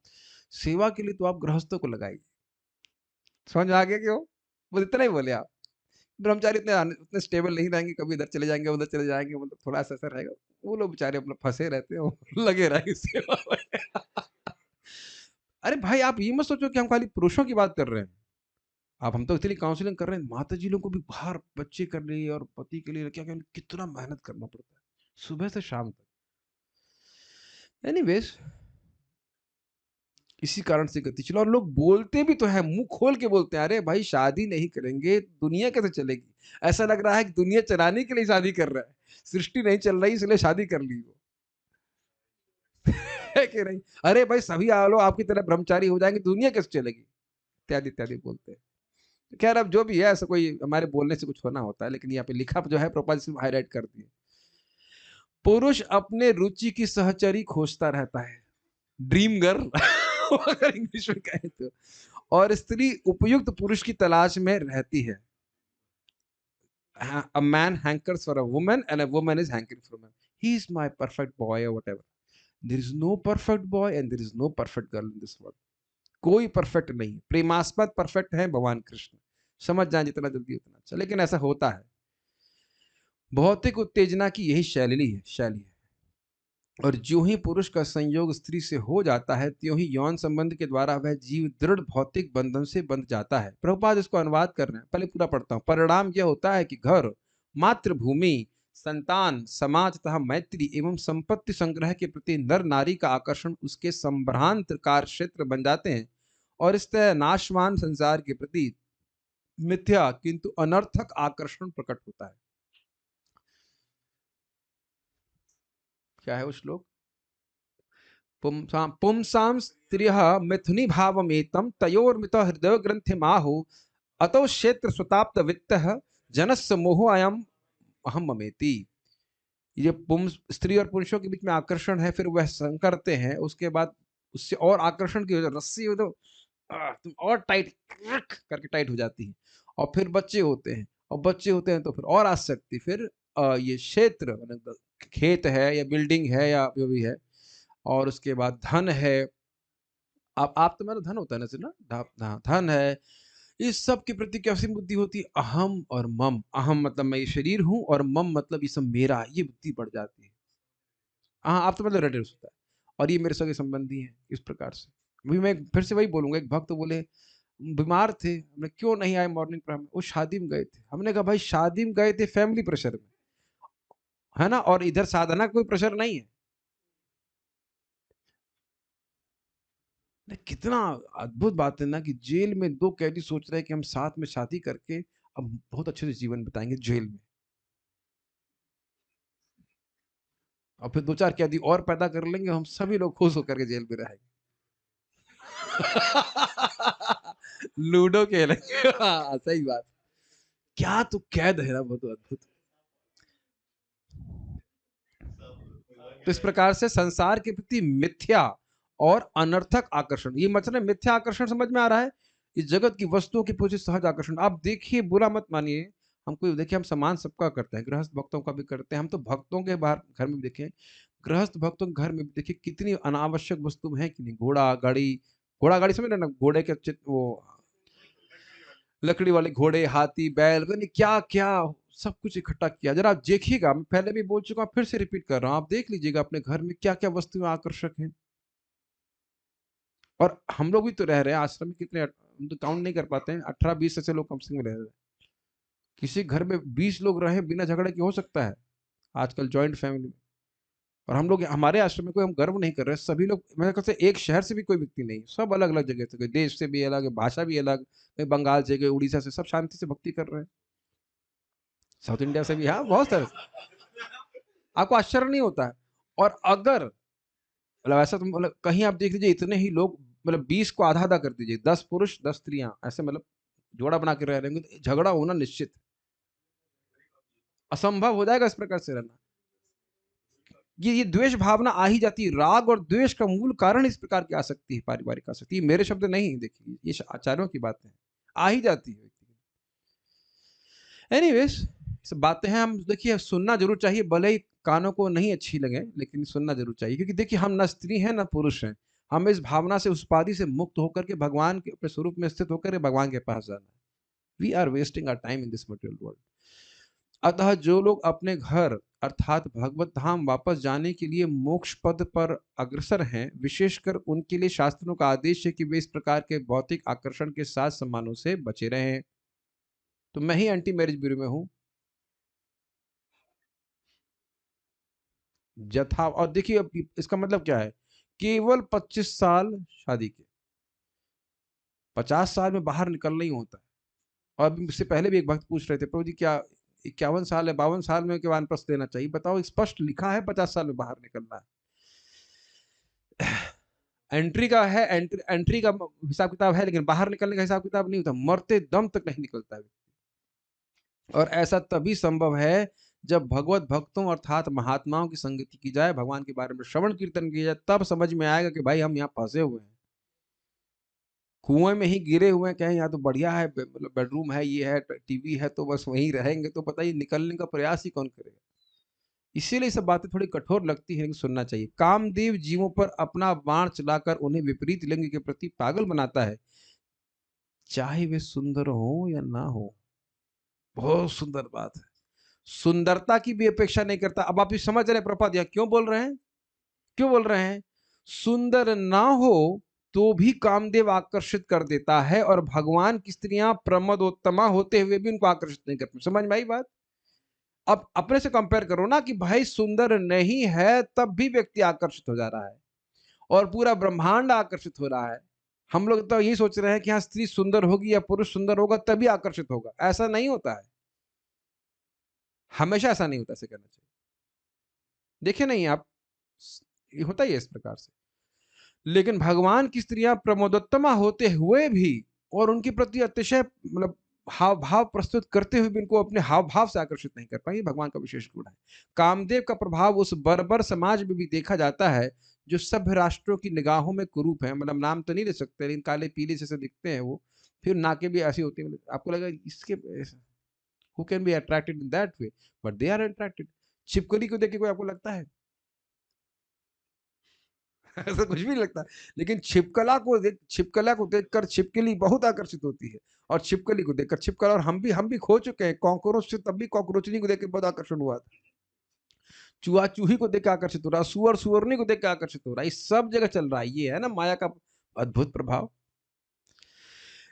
सेवा के लिए तो आप गृहस्थों को लगाइए। समझ में आ गया क्यों? बस इतना ही बोले आप। ब्रह्मचारी उतने स्टेबल नहीं रहेंगे, कभी इधर चले जाएँगे, उधर चले जाएँगे, मतलब थोड़ा-सा ऐसा रहेगा। वो लोग बेचारे अपना फँसे रहते हैं, वो लगे रहेंगे सेवा में। अरे भाई, आप ये मत सोचो कि हम खाली पुरुषों की बात कर रहे हैं। आप हम तो इसलिए काउंसलिंग कर रहे हैं, माताजी लोग को भी बाहर बच्चे के लिए और पति के लिए क्या-क्या कितना मेहनत करना पड़ता है, सुबह से शाम तक। एनीवेज़ इसी कारण से गति चला और लोग बोलते भी तो हैं, मुँह खोल के बोलते हैं, "अरे भाई शादी नहीं करेंगे, दुनिया कैसे चलेगी?" ऐसा लग रहा है कि दुनिया चलाने के लिए शादी कर रहा है। सृष्टि नहीं चल रही इसलिए शादी कर ली वो। है कि नहीं? "अरे भाई सभी लोग आपकी तरह ब्रह्मचारी हो जाएँगे, दुनिया कैसे चलेगी?" इत्यादि-इत्यादि बोलते हैं। खैर अब जो भी है ऐसा कोई हमारे बोलने से कुछ होना होता है, लेकिन यहाँ पे लिखा जो है प्रभुपाद जी सिर्फ हाइलाइट कर दिए। पुरुष अपने रुचि की सहचरी खोजता रहता है। ड्रीम गर्ल अगर इंग्लिश में कहें तो और स्त्री उपयुक्त पुरुष की तलाश में रहती है। A man hankers for a woman and a woman is hankering for a man. He is my perfect boy or whatever. There is no perfect boy and there is no perfect girl in this world. कोई perfect नहीं है। प्रेमास्पद perfect है भगवान कृष्ण। समझ जाएं जितना जल्दी उतना अच्छा, लेकिन ऐसा होता है। भौतिक उत्तेजना की यही शैली है। और ज्यों ही पुरुष का संयोग स्त्री से हो जाता है, त्यों ही यौन संबंध के द्वारा वह जीव दृढ़ भौतिक बंधन से बंध जाता है। प्रभुपाद इसको अनुवाद कर रहे हैं, पहले पूरा पढ़ता हूँ। परिणाम यह होता है कि घर, मातृभूमि, संतान, समाज तथा मैत्री एवं संपत्ति संग्रह के प्रति नर नारी का आकर्षण उसके संभ्रांत कार्य क्षेत्र बन जाते हैं और इस तरह नाशवान संसार के प्रति मिथ्या किंतु अनर्थक आकर्षण प्रकट होता है। क्या है वो श्लोक? पुंसां स्त्रियः मिथुनी भावमेतं तयोर्मित हृदय ग्रंथिमाहु अतो क्षेत्र सुताप्त वित्तः जनस्य मोहो अयम अहम ममेति। ये स्त्री और पुरुषों के बीच में आकर्षण है, फिर वह संग करते हैं, उसके बाद उससे और आकर्षण की वजह रस्सी हो तो तुम और टाइट करके टाइट हो जाती है और फिर बच्चे होते हैं और बच्चे होते हैं तो फिर और आसक्ति, फिर ये क्षेत्र मतलब खेत है या बिल्डिंग है या जो भी है और उसके बाद धन है। आप तो मतलब धन होता है ना सिर्फ ना धन है। इस सब के प्रति कैसी बुद्धि होती है? अहम और मम। अहम मतलब मैं ये शरीर हूँ और मम मतलब ये सब मेरा है, ये बुद्धि बढ़ जाती है। हाँ, आप तो मतलब रिलेटिव्स होता है और ये मेरे सगे संबंधी हैं, इस प्रकार से। वही मैं फिर से वही बोलूँगा, एक भक्त बोले बीमार थे, हमने कहा क्यों नहीं आए मॉर्निंग प्रेयर में? वो शादी में गए थे। हमने कहा भाई शादी में गए थे फैमिली प्रेशर में, है ना? और इधर साधना का कोई प्रेशर नहीं है। कितना अद्भुत बात है ना कि जेल में 2 कैदी सोच रहे हैं कि हम साथ में शादी करके अब बहुत अच्छे से जीवन बिताएँगे जेल में। और फिर 2-4 कैदी और पैदा कर लेंगे, हम सभी लोग खुश होकर के जेल में रहेंगे। लूडो खेलेंगे। हाँ, सही बात। क्या तो कैद है ना, बहुत अद्भुत। तो इस प्रकार से संसार के प्रति मिथ्या और अनर्थक आकर्षण, ये मतलब मिथ्या आकर्षण समझ में आ रहा है? इस जगत की वस्तुओं के प्रति सहज आकर्षण। आप देखिए, बुरा मत मानिए, हमको देखिए हम सम्मान सबका करते हैं, गृहस्थ भक्तों का भी करते हैं, हम तो भक्तों के बाहर घर में भी देखें, गृहस्थ भक्तों के घर में भी देखिए कितनी अनावश्यक वस्तु है कि नहीं, घोड़ा गाड़ी, घोड़ा गाड़ी समझ रहे ना, घोड़े के वो लकड़ी वाले घोड़े, हाथी, बैल, पता नहीं क्या-क्या सब कुछ इकट्ठा किया। ज़रा आप देखिएगा, मैं पहले भी बोल चुका हूँ, फिर से रिपीट कर रहा हूँ, आप देख लीजिएगा अपने घर में क्या-क्या वस्तुएँ आकर्षक हैं। और हम लोग भी तो रह रहे हैं आश्रम में, कितने हम तो काउंट नहीं कर पाते हैं, 18-20 ऐसे लोग कम से कम रह रहे हैं। किसी घर में 20 लोग रहें बिना झगड़े के हो सकता है, आजकल जॉइंट फैमिली में। और हम लोग हमारे आश्रम में कोई हम गर्व नहीं कर रहे हैं, सभी लोग मेरे ख्याल से एक शहर से भी कोई व्यक्ति नहीं, सब अलग-अलग जगह से, कोई देश से भी अलग, भाषा भी अलग, कोई बंगाल से, कोई उड़ीसा से, सब शांति से भक्ति कर रहे हैं। साउथ इंडिया से भी, हाँ, बहुत सारे। आपको आश्चर्य नहीं होता है? और अगर मतलब ऐसा तो मतलब कहीं आप देख लीजिए इतने ही लोग, मतलब 20 को आधा-आधा कर दीजिए, 10 पुरुष 10 स्त्रियाँ, ऐसे मतलब जोड़ा बना के रह रहे होंगे, तो झगड़ा होना निश्चित है। असंभव हो जाएगा इस प्रकार से रहना। ये द्वेष भावना आ ही जाती है। राग और द्वेष का मूल कारण इस प्रकार की आसक्ति है, पारिवारिक आसक्ति। ये मेरे शब्द नहीं, देखिए ये आचार्यों की बातें हैं। आ ही जाती है। एनीवेज़, सब बातें हैं, हम देखिए सुनना ज़रूर चाहिए, भले ही कानों को नहीं अच्छी लगे, लेकिन सुनना ज़रूर चाहिए, क्योंकि देखिए हम ना स्त्री हैं, ना पुरुष हैं। हमें इस भावना से, उस उपाधि से मुक्त होकर के भगवान के अपने स्वरूप में स्थित होकर के भगवान के पास जाना है। We are wasting our time in this material world. अतः जो लोग अपने घर अर्थात भगवत धाम वापस जाने के लिए मोक्ष पद पर अग्रसर हैं, विशेषकर उनके लिए शास्त्रों का आदेश है कि वे इस प्रकार के भौतिक आकर्षण के साथ सम्मानों से बचे रहें। तो मैं ही एंटी मैरिज ब्यूरो में हूँ। जथा और देखिए अब इसका मतलब क्या है? केवल 25 साल शादी के, 50 साल में बाहर निकलना ही होता है। और अभी मुझसे पहले भी एक भक्त पूछ रहे थे, प्रभु जी क्या 51 साल है, 52 साल में के वानप्रस्थ लेना चाहिए? बताओ, स्पष्ट लिखा है 50 साल में बाहर निकलना है। एंट्री का है, एंट्री का हिसाब किताब है, लेकिन बाहर निकलने का हिसाब किताब नहीं होता, मरते दम तक नहीं निकलता है। और ऐसा तभी संभव है जब भगवत भक्तों अर्थात महात्माओं की संगति की जाए, भगवान के बारे में श्रवण कीर्तन किया जाए, तब समझ में आएगा कि भाई हम यहाँ फंसे हुए हैं, कुएं में ही गिरे हुए हैं। कहें यहाँ तो बढ़िया है, मतलब बेडरूम है, ये है, टीवी है, तो बस वहीं रहेंगे, तो बताइए निकलने का प्रयास ही कौन करेगा? इसीलिए सब बातें थोड़ी कठोर लगती हैं, लेकिन सुनना चाहिए। कामदेव जीवों पर अपना बाण चलाकर उन्हें विपरीत लिंग के प्रति पागल बनाता है, चाहे वे सुंदर हो या ना हो। बहुत सुंदर बात है। सुंदरता की भी अपेक्षा नहीं करता। अब आप ये समझ रहे हैं प्रभुपाद यहाँ क्यों बोल रहे हैं? क्यों बोल रहे हैं? सुंदर ना हो तो भी कामदेव आकर्षित कर देता है, और भगवान की स्त्रियां प्रमदोत्तमा होते हुए भी उनको आकर्षित नहीं करती। समझ में आई बात? अब अपने से कंपेयर करो ना, कि भाई सुंदर नहीं है तब भी व्यक्ति आकर्षित हो जा रहा है, और पूरा ब्रह्मांड आकर्षित हो रहा है। हम लोग तो यही सोच रहे हैं कि हाँ, स्त्री सुंदर होगी या पुरुष सुंदर होगा तभी आकर्षित होगा। ऐसा नहीं होता है, हमेशा ऐसा नहीं होता। ऐसे करना चाहिए। देखे नहीं आप, ये होता ही है इस प्रकार से। लेकिन भगवान की स्त्रियां प्रमोदोत्तमा होते हुए भी और उनके प्रति अतिशय मतलब हाव भाव प्रस्तुत करते हुए भी उनको अपने हाव भाव से आकर्षित नहीं कर पाएंगे, भगवान का विशेष गुण है। कामदेव का प्रभाव उस बर्बर समाज में भी देखा जाता है जो सभ्य राष्ट्रों की निगाहों में कुरूप है। मतलब नाम तो नहीं ले सकते, लेकिन काले पीले जैसे दिखते हैं वो, फिर नाके भी ऐसी होती है, आपको लगा इसके who can be attracted in that way, but they are attracted. छिपकली को देख के कोई आपको लगता है? ऐसा कुछ भी नहीं लगता। लेकिन छिपकला को देखकर छिपकली बहुत आकर्षित होती है, और छिपकली को देखकर छिपकला। और हम भी खो चुके हैं कॉकरोच से, तब भी कॉकरोचनी को देख के बहुत आकर्षण हुआ था। चूहा चूही को देख के आकर्षित हो रहा, सुअर सुअरनी को देख के आकर्षित हो रहा है। ये सब जगह चल रहा है। ये है ना माया का अद्भुत प्रभाव।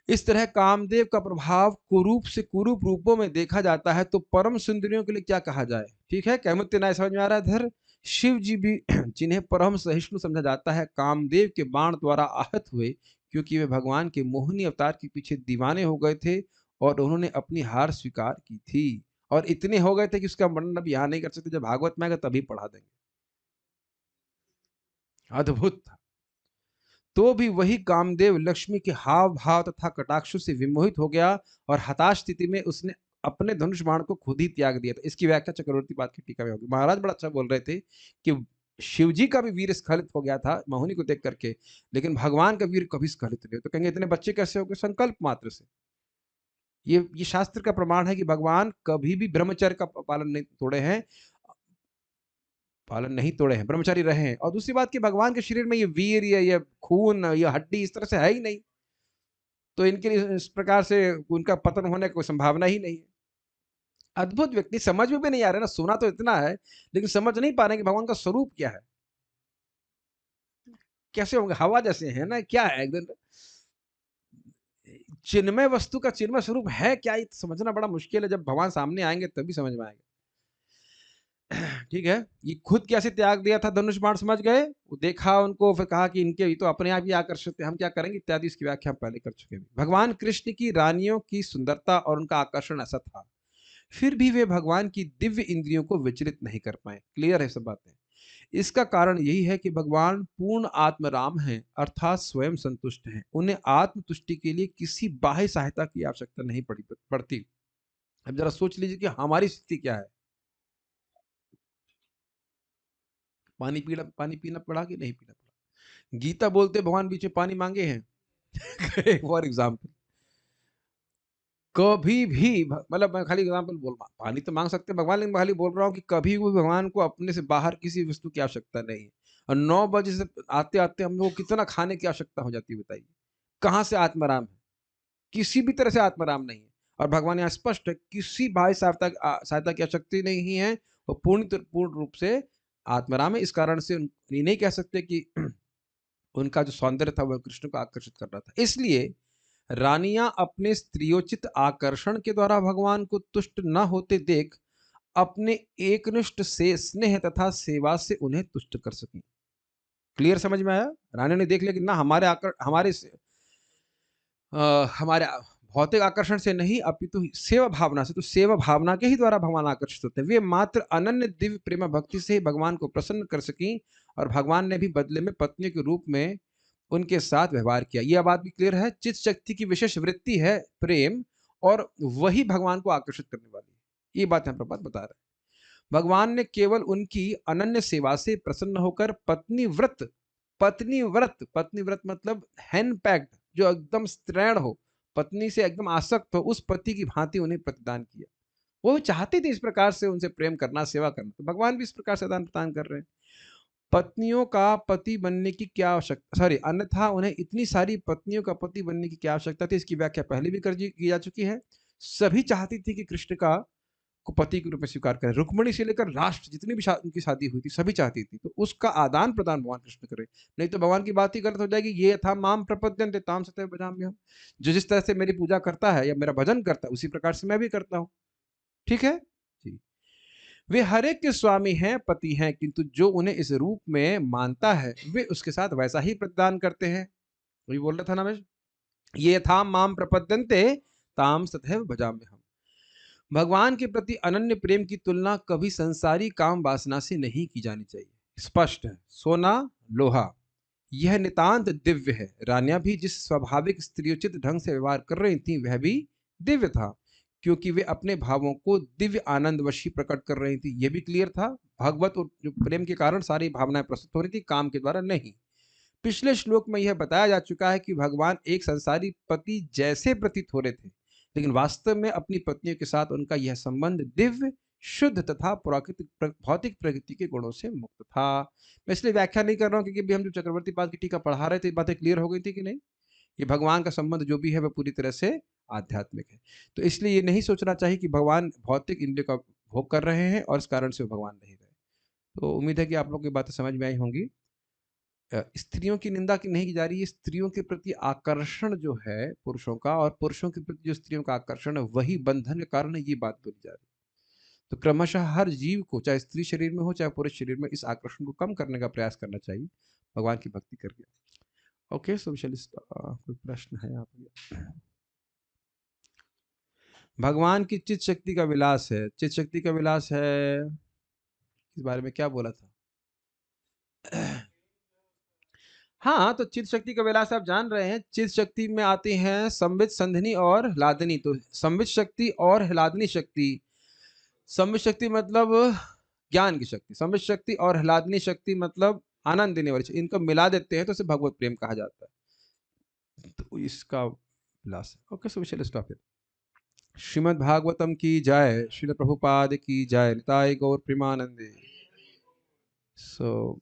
इस तरह कामदेव का प्रभाव कुरूप से कुरूप रूपों में देखा जाता है, तो परम सुंदरियों के लिए क्या कहा जाए? ठीक है, कैमुत्य न्याय समझ में आ रहा है? धर शिव जी भी जिन्हें परम सहिष्णु समझा जाता है, कामदेव के बाण द्वारा आहत हुए, क्योंकि वे भगवान के मोहिनी अवतार के पीछे दीवाने हो गए थे, और उन्होंने अपनी हार स्वीकार की थी। और इतने हो गए थे कि उसका वर्णन अब यहाँ नहीं कर सकते, जब भागवत में आएगा तभी पढ़ा देंगे। अद्भुत था। तो भी वही कामदेव लक्ष्मी के हाव भाव तथा कटाक्षों से विमोहित हो गया, और हताश स्थिति में उसने अपने धनुष बाण को खुद ही त्याग दिया था। इसकी व्याख्या चक्रवर्ती पाद की टीका में होगी। महाराज बड़ा अच्छा बोल रहे थे कि शिव जी का भी वीर स्खलित हो गया था मोहिनी को देख करके, लेकिन भगवान का वीर कभी स्खलित नहीं। तो कहेंगे इतने बच्चे कैसे हो गए? संकल्प मात्र से। ये शास्त्र का प्रमाण है कि भगवान कभी भी ब्रह्मचर्य का पालन नहीं तोड़े हैं। पालन नहीं तोड़े हैं, ब्रह्मचारी रहे हैं। और दूसरी बात कि भगवान के शरीर में ये वीर ये खून ये हड्डी इस तरह से है ही नहीं, तो इनके लिए इस प्रकार से उनका पतन होने की कोई संभावना ही नहीं है। अद्भुत व्यक्ति, समझ में भी नहीं आ रहा ना, सुना तो इतना है लेकिन समझ नहीं पा रहे कि भगवान का स्वरूप क्या है, कैसे होंगे, हवा जैसे है ना, क्या है एकदम चिन्मय वस्तु का चिन्मय स्वरूप है क्या, ये समझना बड़ा मुश्किल है। जब भगवान सामने आएंगे तभी समझ में आएगा। ठीक है, ये खुद कैसे त्याग दिया था धनुष बाण, समझ गए, वो देखा उनको, फिर कहा कि इनके ये तो अपने आप ही आकर्षित है, हम क्या करेंगे इत्यादि, इसकी व्याख्या हम पहले कर चुके हैं। भगवान कृष्ण की रानियों की सुंदरता और उनका आकर्षण ऐसा था, फिर भी वे भगवान की दिव्य इंद्रियों को विचलित नहीं कर पाए। क्लियर है सब बातें। इसका कारण यही है कि भगवान पूर्ण आत्मराम हैं, अर्थात स्वयं संतुष्ट हैं। उन्हें आत्मतुष्टि के लिए किसी बाह्य सहायता की आवश्यकता नहीं पड़ती। अब जरा सोच लीजिए कि हमारी स्थिति क्या है। पानी पीना पड़ा कि नहीं पीना पड़ा? गीता बोलते भगवान बीच में पानी मांगे हैं। फॉर एग्जाम्पल, कभी भी मतलब मैं खाली एग्जाम्पल बोल रहा हूँ, पानी तो मांग सकते हैं भगवान, लेकिन मैं खाली बोल रहा हूँ कि कभी भी भगवान को अपने से बाहर किसी वस्तु की आवश्यकता नहीं है। और 9 बजे से आते आते हम लोग को कितना खाने की आवश्यकता हो जाती है बताइए, कहाँ से आत्माराम है? किसी भी तरह से आत्माराम नहीं है। और भगवान यहाँ स्पष्ट है, किसी भाई सहायता की आवश्यकता नहीं है, वो पूर्ण रूप से आत्माराम है। इस कारण से ये नहीं कह सकते कि उनका जो सौंदर्य था वह कृष्ण को आकर्षित कर रहा था। इसलिए रानियां अपने स्त्रियोचित आकर्षण के द्वारा भगवान को तुष्ट न होते देख अपने एकनिष्ठ से स्नेह तथा सेवा से उन्हें तुष्ट कर सकी। क्लियर समझ में आया? रानी ने देख लिया कि ना हमारे भौतिक आकर्षण से नहीं अपितु सेवा भावना से, तो सेवा भावना के ही द्वारा भगवान आकर्षित होते हैं। वे मात्र अनन्य दिव्य प्रेम भक्ति से ही भगवान को प्रसन्न कर सकी, और भगवान ने भी बदले में पत्नी के रूप में उनके साथ व्यवहार किया। यह बात भी क्लियर है, चित्त शक्ति की विशेष वृत्ति है प्रेम, और वही भगवान को आकर्षित करने वाली है। ये बात यहाँ प्रभुपाद बता रहे हैं। भगवान ने केवल उनकी अनन्य सेवा से प्रसन्न होकर पत्नी व्रत मतलब हैंड पैक्ड, जो एकदम स्त्रैण हो, पत्नी से एकदम आसक्त हो, उस पति की भांति उन्हें प्रतिदान किया। वो चाहते थे इस प्रकार से उनसे प्रेम करना, सेवा करना, तो भगवान भी इस प्रकार से दान प्रदान कर रहे हैं। पत्नियों का पति बनने की क्या आवश्यकता, सॉरी, अन्यथा उन्हें इतनी सारी पत्नियों का पति बनने की क्या आवश्यकता थी, इसकी व्याख्या पहले भी की जा चुकी है। सभी चाहती थी कि कृष्ण का को पति के रूप में स्वीकार करें। रुक्मणी से लेकर राष्ट्र जितनी भी उनकी शादी हुई थी सभी चाहती थी, तो उसका आदान प्रदान भगवान कृष्ण करे। नहीं तो भगवान की बात ही गलत हो जाएगी। ये था माम प्रपद्यन्ते ताम सतैव भजाम्यहम्, हम जो जिस तरह से मेरी पूजा करता है या मेरा भजन करता है उसी प्रकार से मैं भी करता हूँ। ठीक है जी। वे हर एक के स्वामी हैं, पति हैं, किंतु जो उन्हें इस रूप में मानता है वे उसके साथ वैसा ही प्रदान करते हैं। वही बोल रहा था ना मैं, ये था माम प्रपद्यन्ते ताम सतैव भजाम्यहम्। भगवान के प्रति अनन्य प्रेम की तुलना कभी संसारी काम वासना से नहीं की जानी चाहिए। स्पष्ट है, सोना लोहा यह नितांत दिव्य है। रानियां भी जिस स्वाभाविक स्त्रियोचित ढंग से व्यवहार कर रही थी वह भी दिव्य था, क्योंकि वे अपने भावों को दिव्य आनंद वशी प्रकट कर रही थी। यह भी क्लियर था, भगवत और प्रेम के कारण सारी भावनाएं प्रस्तुत हो रही थी, काम के द्वारा नहीं। पिछले श्लोक में यह बताया जा चुका है कि भगवान एक संसारी पति जैसे प्रतीत हो रहे थे, लेकिन वास्तव में अपनी पत्नियों के साथ उनका यह संबंध दिव्य, शुद्ध तथा प्राकृतिक भौतिक प्रकृति के गुणों से मुक्त था। मैं इसलिए व्याख्या नहीं कर रहा हूँ, क्योंकि भी हम जो चक्रवर्ती पाद की टीका पढ़ा रहे थे बातें क्लियर हो गई थी कि नहीं। ये भगवान का संबंध जो भी है वह पूरी तरह से आध्यात्मिक है। तो इसलिए ये नहीं सोचना चाहिए कि भगवान भौतिक इंद्रियों का भोग कर रहे हैं और इस कारण से वो भगवान नहीं रहे। तो उम्मीद है कि आप लोग की बातें समझ में आई होंगी। स्त्रियों की निंदा की नहीं की जा रही है, स्त्रियों के प्रति आकर्षण जो है पुरुषों का, और पुरुषों के प्रति जो स्त्रियों का आकर्षण है वही बंधन के कारण है, ये बात बोली जा रही है। तो क्रमशः हर जीव को, चाहे स्त्री शरीर में हो चाहे पुरुष शरीर में, इस आकर्षण को कम करने का प्रयास करना चाहिए भगवान की भक्ति करके। ओके, सो कोई प्रश्न है यहाँ पर? भगवान की चित शक्ति का विलास है। चित शक्ति का विलास है, इस बारे में क्या बोला था? हाँ, तो चित शक्ति का विलास आप जान रहे हैं। चित शक्ति में आती हैं संवित, संधिनी और ह्लादिनी। तो संवित शक्ति और ह्लादिनी शक्ति, संवित शक्ति मतलब ज्ञान की शक्ति, संवित शक्ति और ह्लादिनी शक्ति मतलब आनंद देने वाली, इनको मिला देते हैं तो इसे भगवत प्रेम कहा जाता है। तो इसका विलास है। Okay, so we shall stop here. Shrimad Bhagavatam की जय, श्रील प्रभुपाद की जय, निताय गौर प्रेमानंदे। So